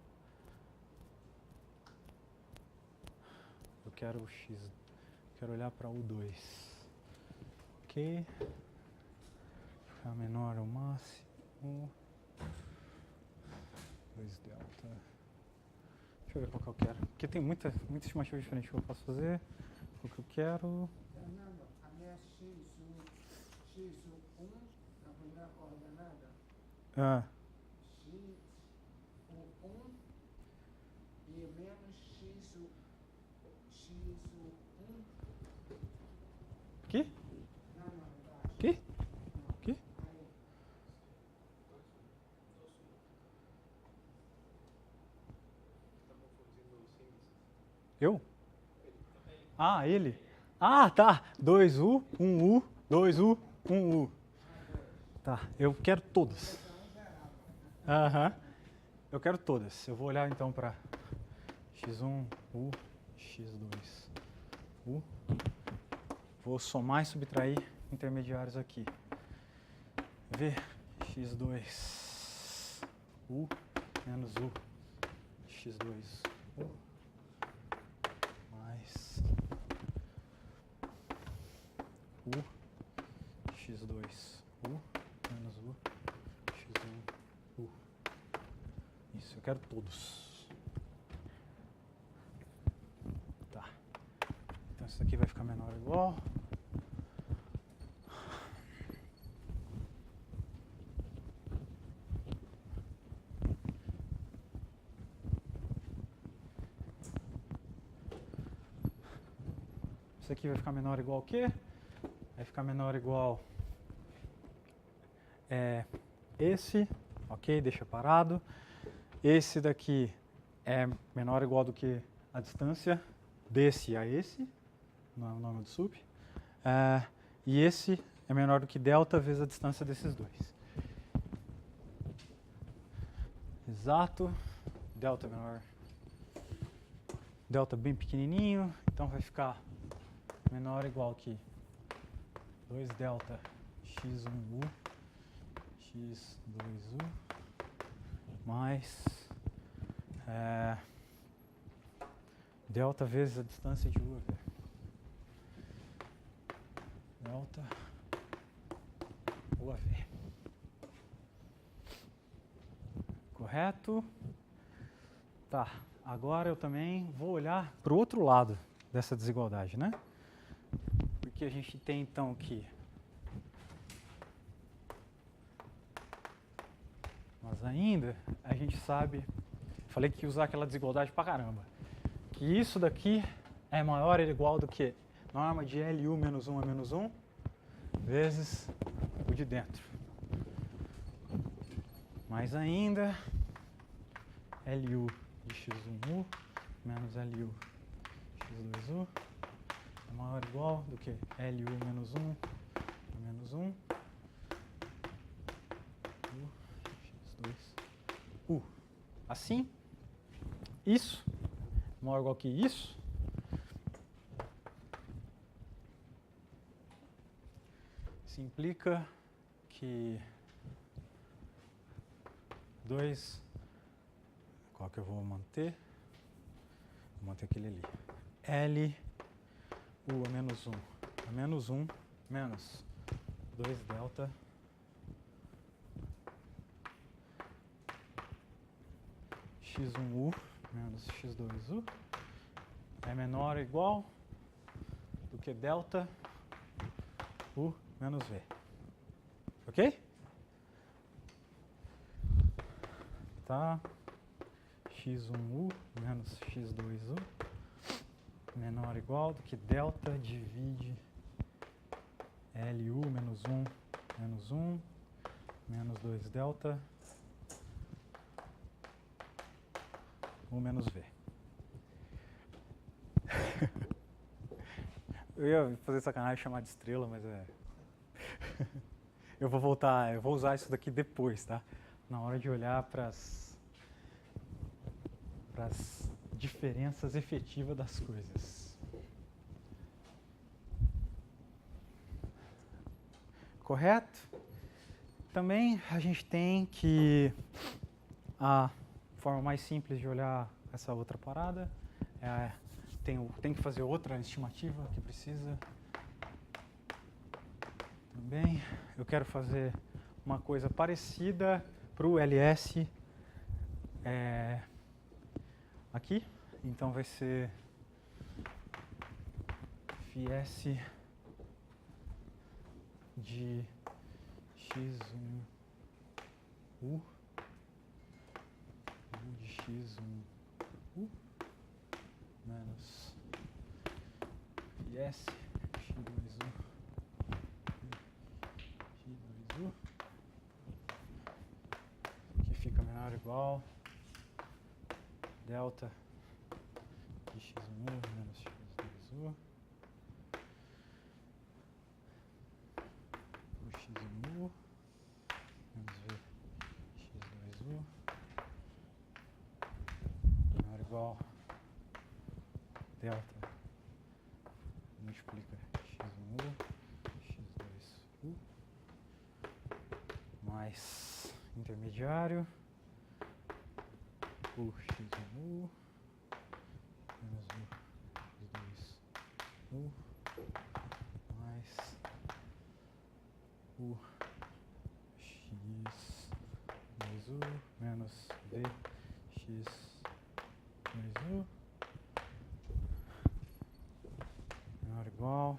Eu quero o x, quero olhar para U2. Ok. Ficar menor ou máximo. 2 delta. Deixa eu ver qual que eu quero. Porque tem muita estimativa diferente que eu posso fazer. O que eu quero. Fernando, a minha x1 na primeira coordenada, Ah, x1 e menos x1. aqui? Não, embaixo. Aqui? Aqui? Aí. Eu? Ah, ele. Ah, tá. 2U, 1U, 2U, 1U. Tá, eu quero todas. Aham. Eu quero todas. Eu vou olhar então para x1U, x2U. Vou somar e subtrair intermediários aqui. V, x2U menos U, x2U. Mais U, x2U, menos U, x1U. Isso, eu quero todos. Tá. Então isso aqui vai ficar menor ou igual. Isso aqui vai ficar menor ou igual o quê? Vai ficar menor ou igual esse, ok? Deixa parado. Esse daqui é menor ou igual do que a distância desse a esse, não é o nome do sup. E esse é menor do que delta vezes a distância desses dois. Exato. Delta menor. Delta bem pequenininho, então vai ficar menor ou igual que 2 delta x1u, x2u, mais delta vezes a distância de u. Delta UAV. Correto? Tá, agora eu também vou olhar para o outro lado dessa desigualdade, né? Porque a gente tem então que mas ainda a gente sabe, falei que ia usar aquela desigualdade pra caramba, que isso daqui é maior ou igual do que norma de LU menos 1 a menos 1 vezes o de dentro. Mais ainda, LU de x1u menos LU x2u é maior ou igual do que LU menos 1 a menos 1 x2u. Assim, isso maior ou igual que isso. Isso implica que 2, qual que eu vou manter? Vou manter aquele ali. L, U a menos 1. A menos 1 menos 2 delta x1u menos x2u é menor ou igual do que delta u menos v. Ok? Tá? x1u menos x2u menor ou igual do que delta divide LU menos 1 menos 2 delta U menos V. Eu ia fazer sacanagem e chamar de estrela, mas é... Eu vou usar isso daqui depois, tá? Na hora de olhar para as diferenças efetivas das coisas. Correto? Também a gente tem que... A forma mais simples de olhar essa outra parada é... Tem que fazer outra estimativa que precisa. Também eu quero fazer uma coisa parecida para o LS aqui. Então vai ser FS de x1 U de x1 U menos FS x2U x2U, que fica menor ou igual delta de x1U menos x2U por x1U menos v x2U menor ou igual delta multiplica x1U x2U mais intermediário por x1U menos u x2U mais u x2U menos v x2U menor ou igual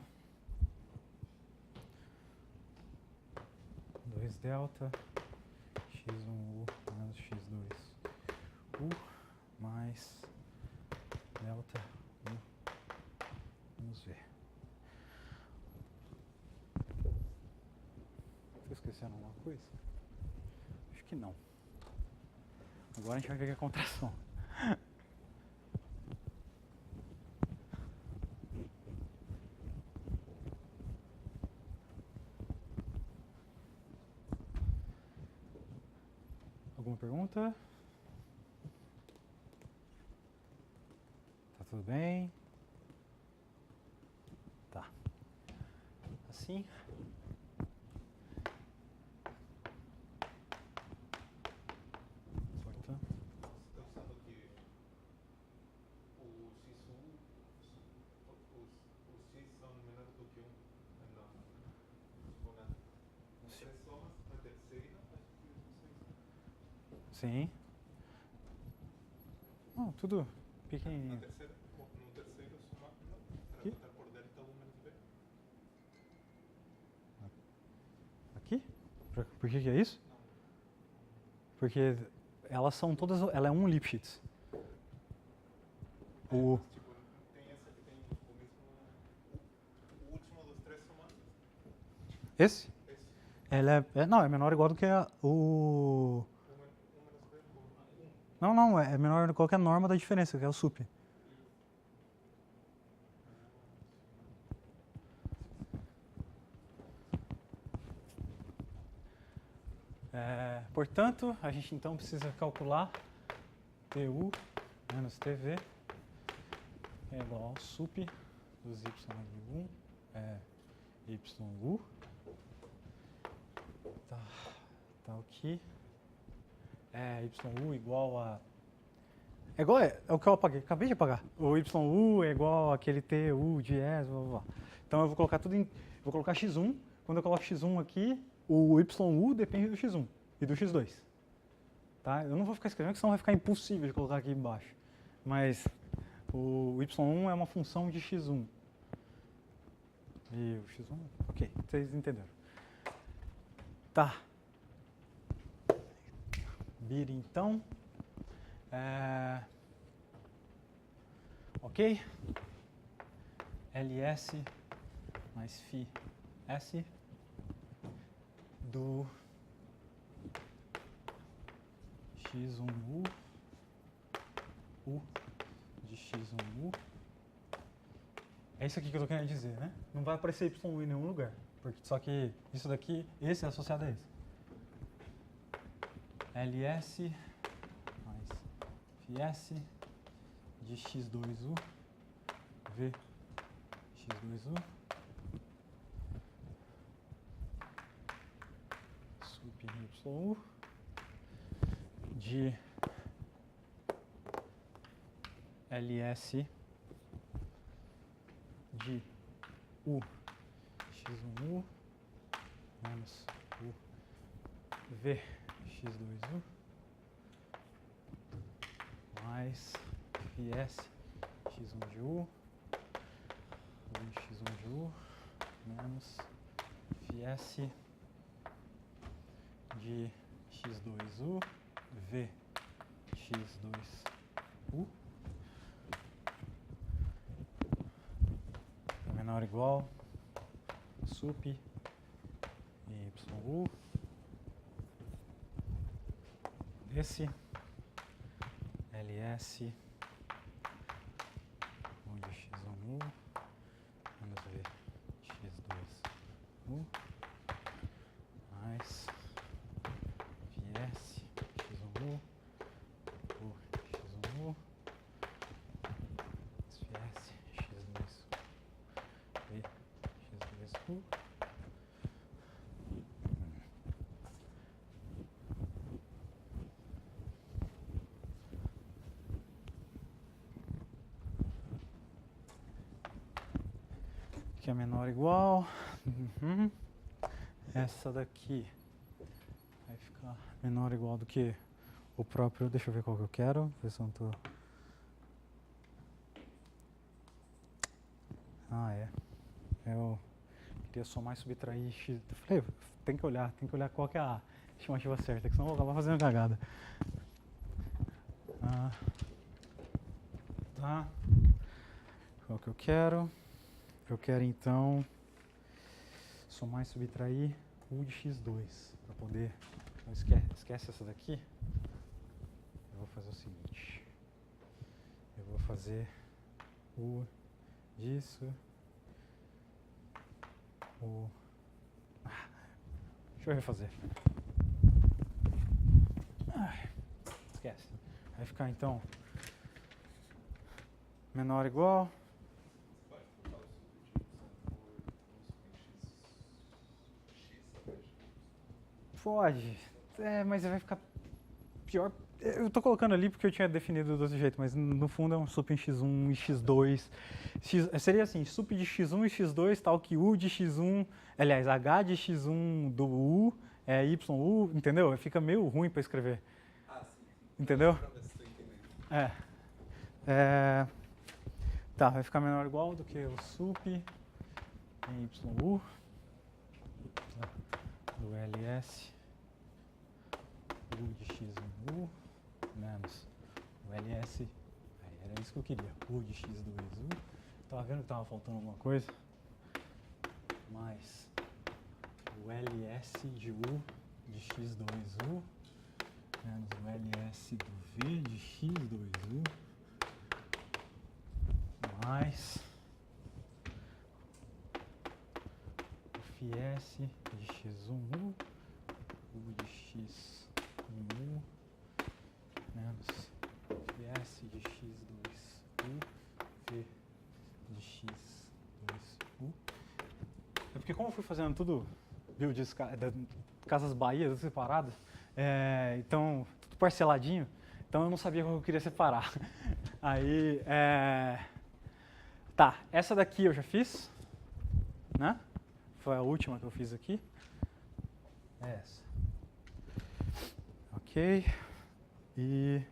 2 delta x1U menos x2U mais delta U menos V. Estou esquecendo alguma coisa? Acho que não. Agora a gente vai ver que é contração. Alguma pergunta? Tá tudo bem? Tá. Assim. Sortando. Estou pensando que o x1, os x são menores do que 1 na exponente. Nas três somas, na terceira, acho que os 6. Sim. Oh, tudo pequenininho. No terceiro somar, não. Para Aqui? botar por delta 1 menos b. Aqui? Por que é isso? Não. Porque elas são todas... Ela é um Lipschitz. O... Mas, tipo, tem essa que tem o mesmo. O último dos três somados. Esse? Esse. Ela não, é menor ou igual do que o... 1 menos b por 1. Não, é menor do que qualquer norma da diferença, que é o sup. Portanto, a gente então precisa calcular TU menos TV é igual ao sup dos y1 YU. Tá aqui. YU igual a... É igual, é o que eu apaguei, acabei de apagar. O YU é igual àquele TU de S, blá, blá, blá. Então eu vou colocar tudo em... Vou colocar x1. Quando eu coloco x1 aqui, o YU depende do x1 e do x2. Tá? Eu não vou ficar escrevendo, porque senão vai ficar impossível de colocar aqui embaixo. Mas o y1 é uma função de x1. E o x1... Ok, vocês entenderam. Tá. Bir, então. Ok? ls mais φ s do x1u u de x1u É isso aqui que eu tô querendo dizer, né? Não vai aparecer y1 em nenhum lugar. Só que isso daqui, esse é associado a esse. ls mais φs de x2u v x2u sup yu de ls de u x1u menos u v x2u mais φs x1 de u x1 de u menos φs de x2u v x2u é menor ou igual sup yu desse ls onde x1u menos v x2u mais φs x1u u x1u φs x2u v x2u que é menor ou igual. Essa daqui vai ficar menor ou igual do que o próprio. Deixa eu ver qual que eu quero. Ver se eu não tô. Ah, é. Eu queria somar e subtrair x. Eu falei, tem que olhar qual que é a estimativa certa, que senão eu vou acabar fazendo cagada. Tá. Qual que eu quero? Eu quero então somar e subtrair u de x2 para poder. Não esquece essa daqui. Eu vou fazer o seguinte. Eu vou fazer u disso. Deixa eu refazer. Esquece. Vai ficar então menor ou igual. Pode trocar o sup de y por x também. Pode. Mas vai ficar pior. Eu tô colocando ali porque eu tinha definido do outro jeito, mas no fundo é um sup em x1 e x2. Seria assim, sup de x1 e x2, tal que u de x1, aliás, h de x1 do u é yu, entendeu? Fica meio ruim para escrever. Ah, sim. Entendeu? Pra ver se tô entendendo. Tá, vai ficar menor ou igual do que o sup em yu do ls u de x1u menos o ls, era isso que eu queria, u de x2u, tava vendo que tava faltando alguma coisa, mais o ls de u de x2u menos o ls do v de x2u mais o φs de x1u u de x1u menos φs de x2u v de x2u. É porque como eu fui fazendo tudo build Casas Bahia, tudo separado, então tudo parceladinho, então eu não sabia como eu queria separar. Aí, tá, essa daqui eu já fiz, né? Foi a última que eu fiz aqui. É essa. Ok. E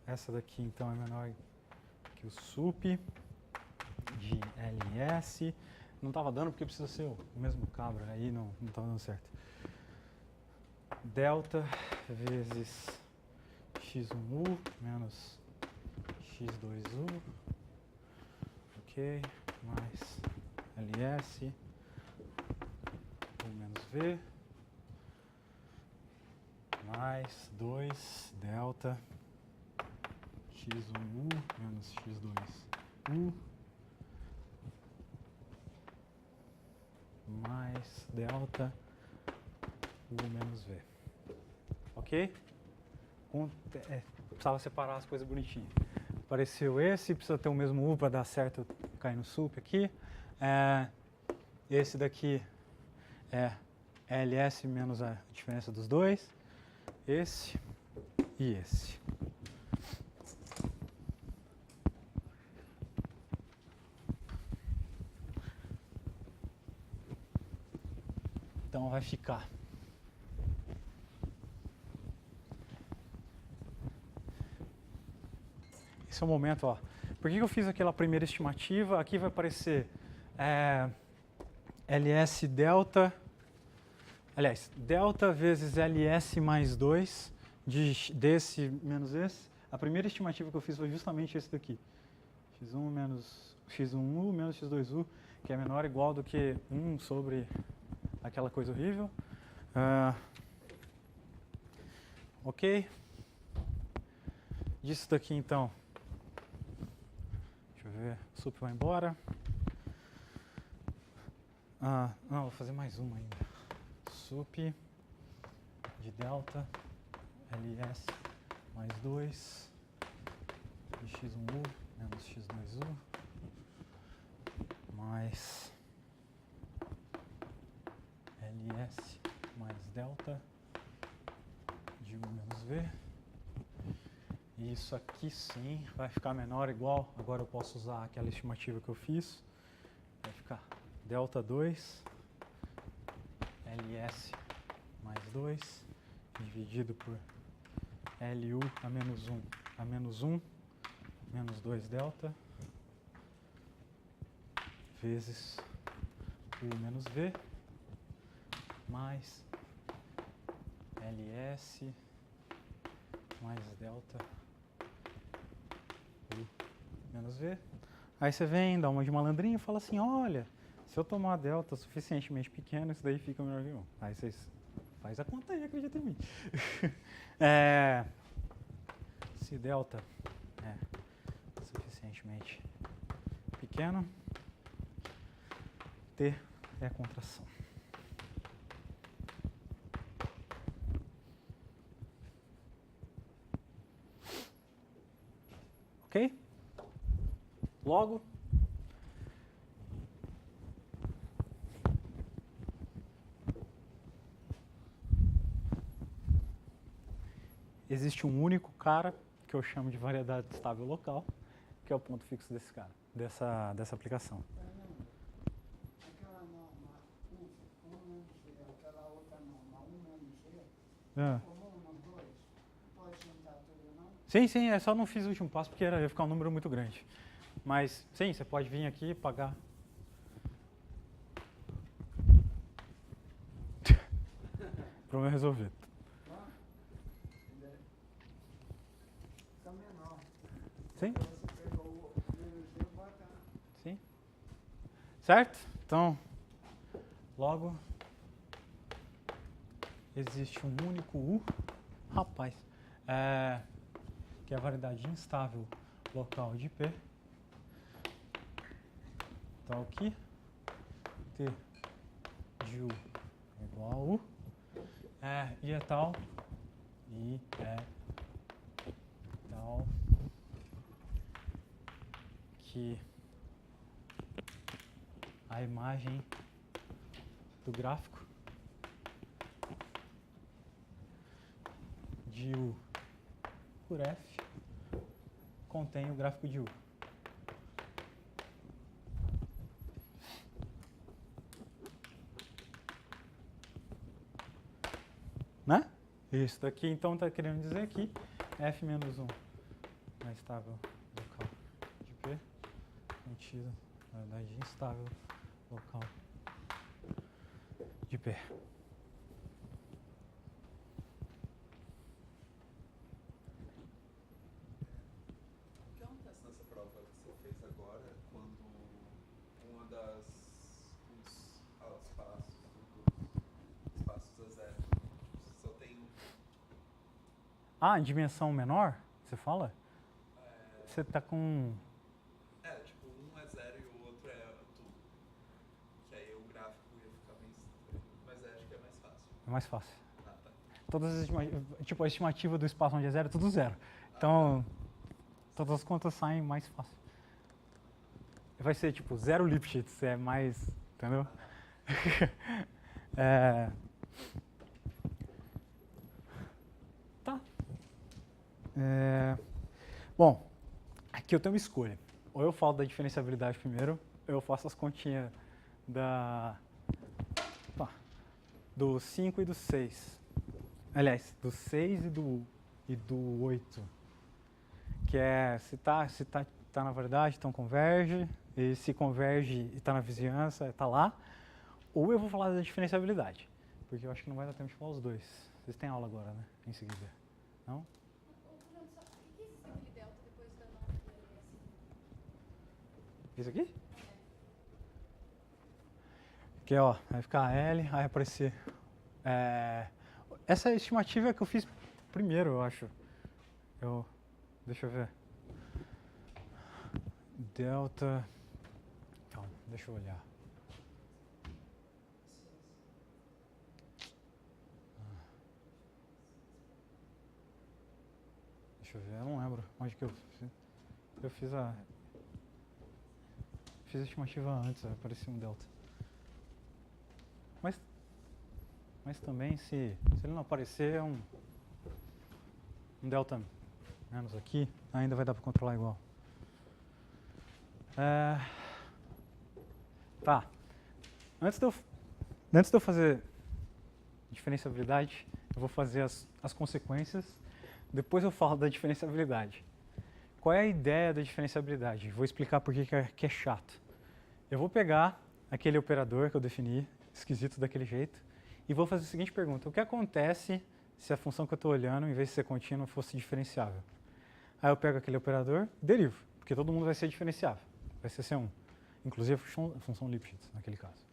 essa daqui então é menor que o sup de ls. Não estava dando porque precisa ser o mesmo cabo, aí não estava dando certo. Delta vezes x1u menos x2u, ok, mais ls, u menos v, mais 2 delta x1u menos x2u mais delta u menos v. Ok? Precisava separar as coisas bonitinhas. Apareceu esse, precisa ter o mesmo u para dar certo cair no sup aqui. Esse daqui é ls menos a diferença dos dois. Esse e esse. Então vai ficar esse é o momento, ó. Por que eu fiz aquela primeira estimativa? Aqui vai aparecer ls delta, aliás, delta vezes ls mais 2 desse menos esse. A primeira estimativa que eu fiz foi justamente esse daqui. x1 menos x1u menos x2u, que é menor ou igual do que 1 sobre aquela coisa horrível. Ok? Disso daqui, então, deixa eu ver, o sup vai embora. Não, vou fazer mais uma ainda. Sup de delta ls mais 2 de x1u menos x2u mais ls mais delta de u menos v. E isso aqui sim vai ficar menor ou igual. Agora eu posso usar aquela estimativa que eu fiz. Vai ficar delta 2 ls mais 2 dividido por lu a menos 1 menos 2 delta vezes u menos v mais ls mais delta u menos v. Aí você vem, dá uma de malandrinho e fala assim, olha, se eu tomar delta suficientemente pequeno, isso daí fica melhor que 1. Aí vocês faz a conta aí, acredita em mim. Se delta é suficientemente pequeno, T é a contração. Ok? Logo, existe um único cara que eu chamo de variedade estável local, que é o ponto fixo desse cara, dessa aplicação. Aquela norma U menos G, aquela outra norma U menos G, Ah. comum nos dois, pode juntar tudo, não? Sim, eu só não fiz o último passo porque ia ficar um número muito grande. Mas, sim, você pode vir aqui e pagar. Problema resolvido. Fica menor. Sim? Você pegou o menos G e bota. Sim. Certo? Então, logo, existe um único U, rapaz, que é a variedade instável local de P. Então, aqui, T de U é igual a U, e é tal, que a imagem do gráfico de U por F contém o gráfico de U. Né? Isso daqui, então, está querendo dizer que F menos 1 é estável local de P, contido na verdade instável local de P. O que acontece nessa prova que você fez agora, quando os passos a zero só tem Em dimensão menor, você fala? você tá com... Tipo, um é 0 e o outro é tudo. Que aí o gráfico ia ficar bem estranho. Mas acho que é mais fácil. É mais fácil. Ah, tá. Todas as tipo, a estimativa do espaço onde é zero é tudo zero. Então, todas as contas saem mais fácil. Vai ser tipo 0 Lipschitz, é mais, entendeu? Tá. Bom, aqui eu tenho uma escolha. Ou eu falo da diferenciabilidade primeiro, ou eu faço as continhas do 5 e do 6. Aliás, do 6 e do 8. Que é se tá na variedade, então converge. E se converge e está na vizinhança, está lá. Ou eu vou falar da diferenciabilidade. Porque eu acho que não vai dar tempo de falar os dois. Vocês têm aula agora, né? Em seguida. Não? Ô, Bruno, por que existe aquele delta depois da nota do LS? Isso aqui? Aqui, ó, vai ficar L, aí vai aparecer. Essa estimativa é que eu fiz primeiro, eu acho. Deixa eu ver. Delta. Calma, deixa eu olhar. Deixa eu ver, eu não lembro onde que eu fiz. Eu fiz a estimativa antes, aparecia um delta. Mas também, se ele não aparecer, é um delta menos aqui, ainda vai dar para controlar igual. Tá. Antes de eu fazer diferenciabilidade, eu vou fazer as consequências, depois eu falo da diferenciabilidade. Qual é a ideia da diferenciabilidade? Vou explicar por que é chato. Eu vou pegar aquele operador que eu defini, esquisito daquele jeito, e vou fazer a seguinte pergunta: o que acontece se a função que eu estou olhando, em vez de ser contínua, fosse diferenciável? Aí eu pego aquele operador e derivo, porque todo mundo vai ser diferenciável, vai ser C1, inclusive a função Lipschitz, naquele caso.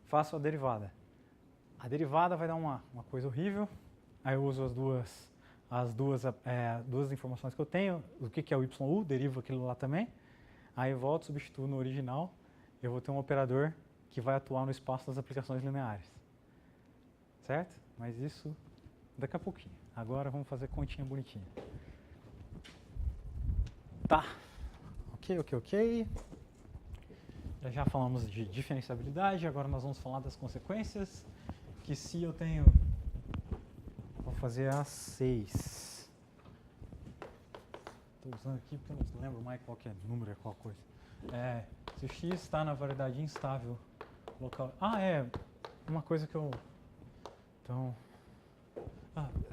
Faço a derivada. A derivada vai dar uma coisa horrível, aí eu uso as duas informações que eu tenho, o que é o YU, derivo aquilo lá também, aí eu volto, substituo no original, eu vou ter um operador que vai atuar no espaço das aplicações lineares. Certo? Mas isso daqui a pouquinho. Agora vamos fazer continha bonitinha. Tá. Ok. Já falamos de diferenciabilidade, agora nós vamos falar das consequências, que se eu tenho... Vou fazer a 6. Estou usando aqui porque eu não lembro mais qual que é número, é qual coisa. Se o x está na variedade instável local... uma coisa que eu... Então...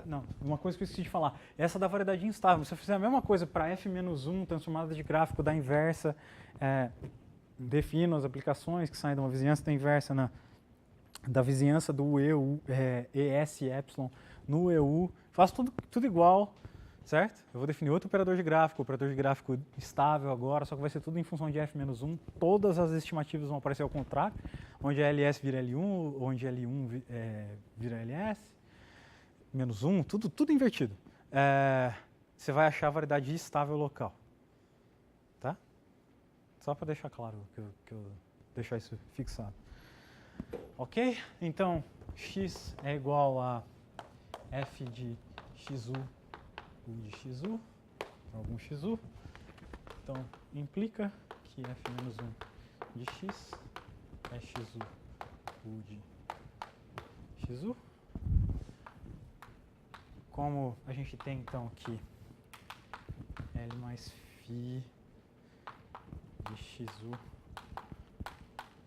não, uma coisa que eu esqueci de falar. Essa da variedade instável, se eu fizer a mesma coisa para f-1 transformada de gráfico da inversa, defino as aplicações que saem de uma vizinhança da inversa da vizinhança do ES epsilon no EU, faço tudo igual, certo? Eu vou definir outro operador de gráfico estável agora, só que vai ser tudo em função de f-1. Todas as estimativas vão aparecer ao contrário, onde LS vira L1, onde L1 vira LS. Menos 1, tudo invertido. Você vai achar a variedade estável local. Tá? Só para deixar claro que eu deixar isso fixado. Ok? Então, x é igual a f de xu, u de xu, algum xu. Então, implica que f menos 1 de x é xu, u de xu. Como a gente tem, então, aqui L mais φ de xu,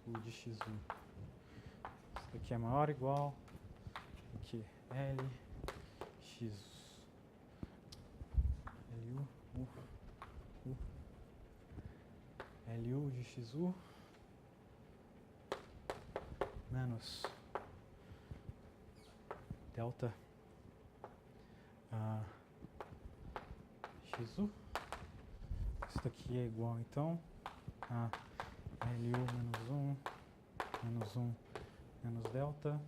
u de xu. Isso daqui é maior ou igual que L, x, LU de xu menos delta xu. Isso daqui é igual, então, a LU menos 1 menos delta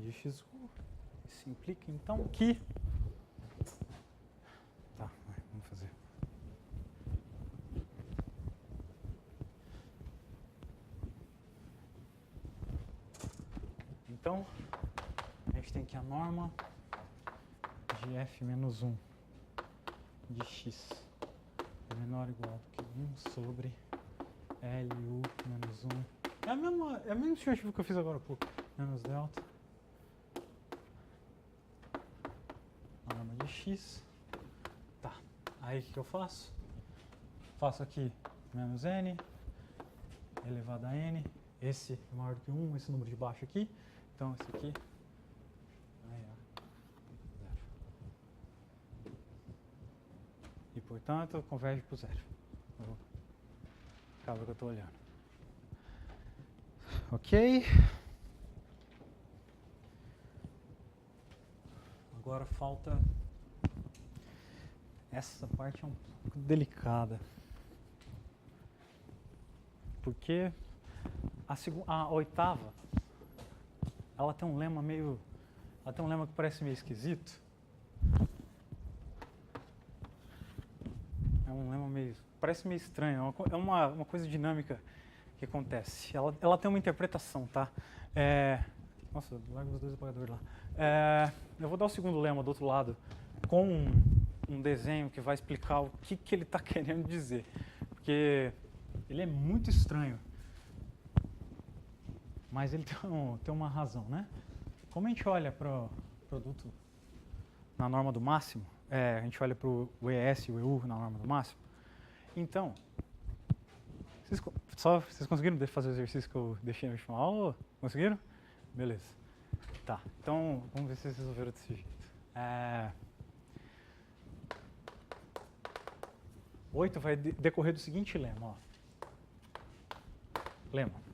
de xu. Isso implica, então, que Então, a gente tem aqui a norma de f menos 1 de x é menor ou igual que 1 sobre LU menos 1. É a mesma estimativa que eu fiz agora há pouco. Menos delta. A norma de x. Tá. Aí o que eu faço? Faço aqui menos n elevado a n. Esse é maior do que 1, esse número de baixo aqui. Então, esse aqui vai a 0. E, portanto, converge para o 0. Acaba que eu estou olhando. Ok. Agora falta... Essa parte é um pouco delicada. Porque a oitava, ela tem um lema meio... Ela tem um lema que parece meio esquisito. É um lema meio... Parece meio estranho. É uma coisa dinâmica que acontece. Ela tem uma interpretação, tá? Nossa, larga os dois apagadores lá. Eu vou dar o segundo lema do outro lado com um desenho que vai explicar o que ele está querendo dizer. Porque ele é muito estranho. Mas ele tem uma razão, né? Como a gente olha para o produto na norma do máximo, a gente olha para o ES e o EU na norma do máximo, então, vocês conseguiram fazer o exercício que eu deixei na última aula? Conseguiram? Beleza. Tá, então vamos ver se vocês resolveram desse jeito. 8 vai decorrer do seguinte lema, ó. Lema.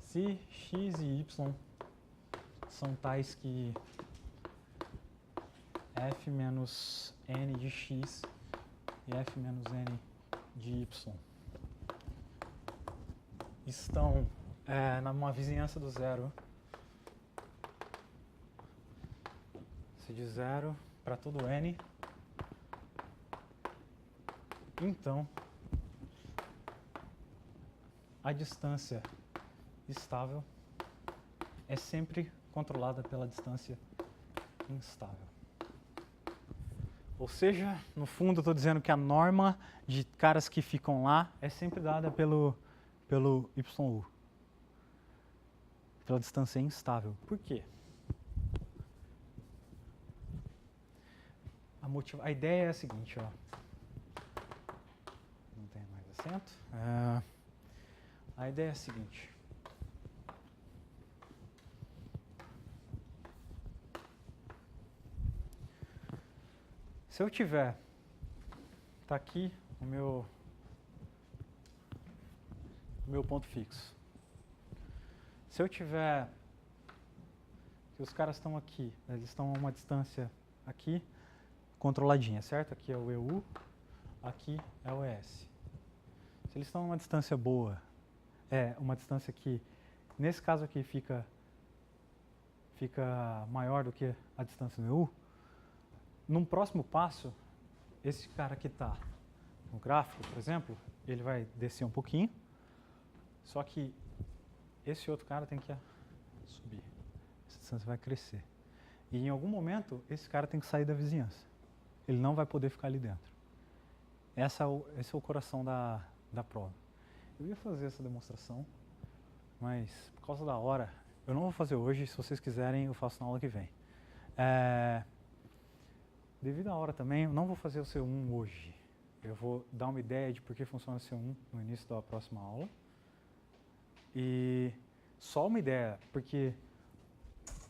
Se x e y são tais que f menos n de x e f menos n de y estão numa vizinhança do zero, se de 0 para todo n, então a distância estável é sempre controlada pela distância instável. Ou seja, no fundo eu estou dizendo que a norma de caras que ficam lá é sempre dada pelo YU, pela distância instável. Por quê? A ideia é a seguinte, ó. Não tem mais acento. A ideia é a seguinte. Se eu tiver, tá aqui o meu ponto fixo. Se eu tiver, que os caras estão aqui, eles estão a uma distância aqui, controladinha, certo? Aqui é o EU, aqui é o ES. Se eles estão a uma distância boa, uma distância que, nesse caso aqui, fica maior do que a distância do EU, num próximo passo, esse cara que está no gráfico, por exemplo, ele vai descer um pouquinho, só que esse outro cara tem que subir. Essa distância vai crescer. E em algum momento, esse cara tem que sair da vizinhança. Ele não vai poder ficar ali dentro. Esse é o coração da prova. Eu ia fazer essa demonstração, mas por causa da hora, eu não vou fazer hoje. Se vocês quiserem, eu faço na aula que vem. Devido à hora também, eu não vou fazer o C1 hoje. Eu vou dar uma ideia de por que funciona o C1 no início da próxima aula. E só uma ideia, porque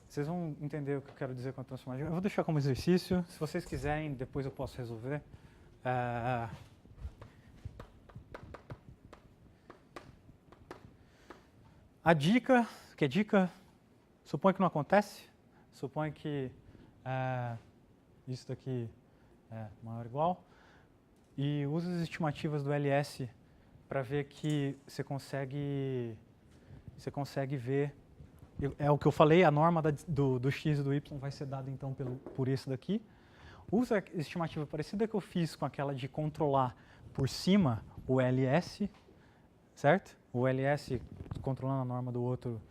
vocês vão entender o que eu quero dizer com a transformação. Eu vou deixar como exercício. Se vocês quiserem, depois eu posso resolver. A dica, supõe que não acontece, supõe que isso daqui é maior ou igual, e usa as estimativas do LS para ver que você consegue ver, é o que eu falei, a norma do x e do y vai ser dada então por esse daqui. Usa a estimativa parecida que eu fiz com aquela de controlar por cima o LS, certo? O LS controlando a norma do outro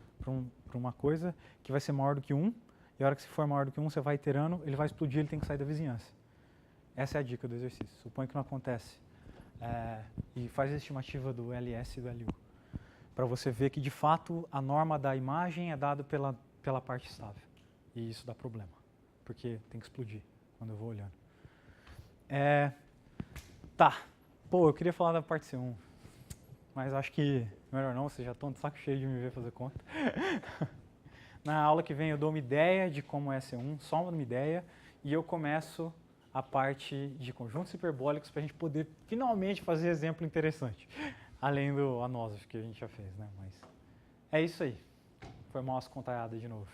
por uma coisa que vai ser maior do que 1, e a hora que se for maior do que 1, você vai iterando, ele vai explodir, ele tem que sair da vizinhança. Essa é a dica do exercício. Suponha que não acontece. E faz a estimativa do LS e do LU. Para você ver que, de fato, a norma da imagem é dada pela parte estável. E isso dá problema, porque tem que explodir quando eu vou olhando. Tá. Pô, eu queria falar da parte C1, mas acho que melhor não, vocês já estão de saco cheio de me ver fazer conta. Na aula que vem eu dou uma ideia de como é C1, só uma ideia, e eu começo a parte de conjuntos hiperbólicos para a gente poder finalmente fazer exemplo interessante, além do ANOSF que a gente já fez, né? Mas é isso aí. Foi mal as contaiadas de novo.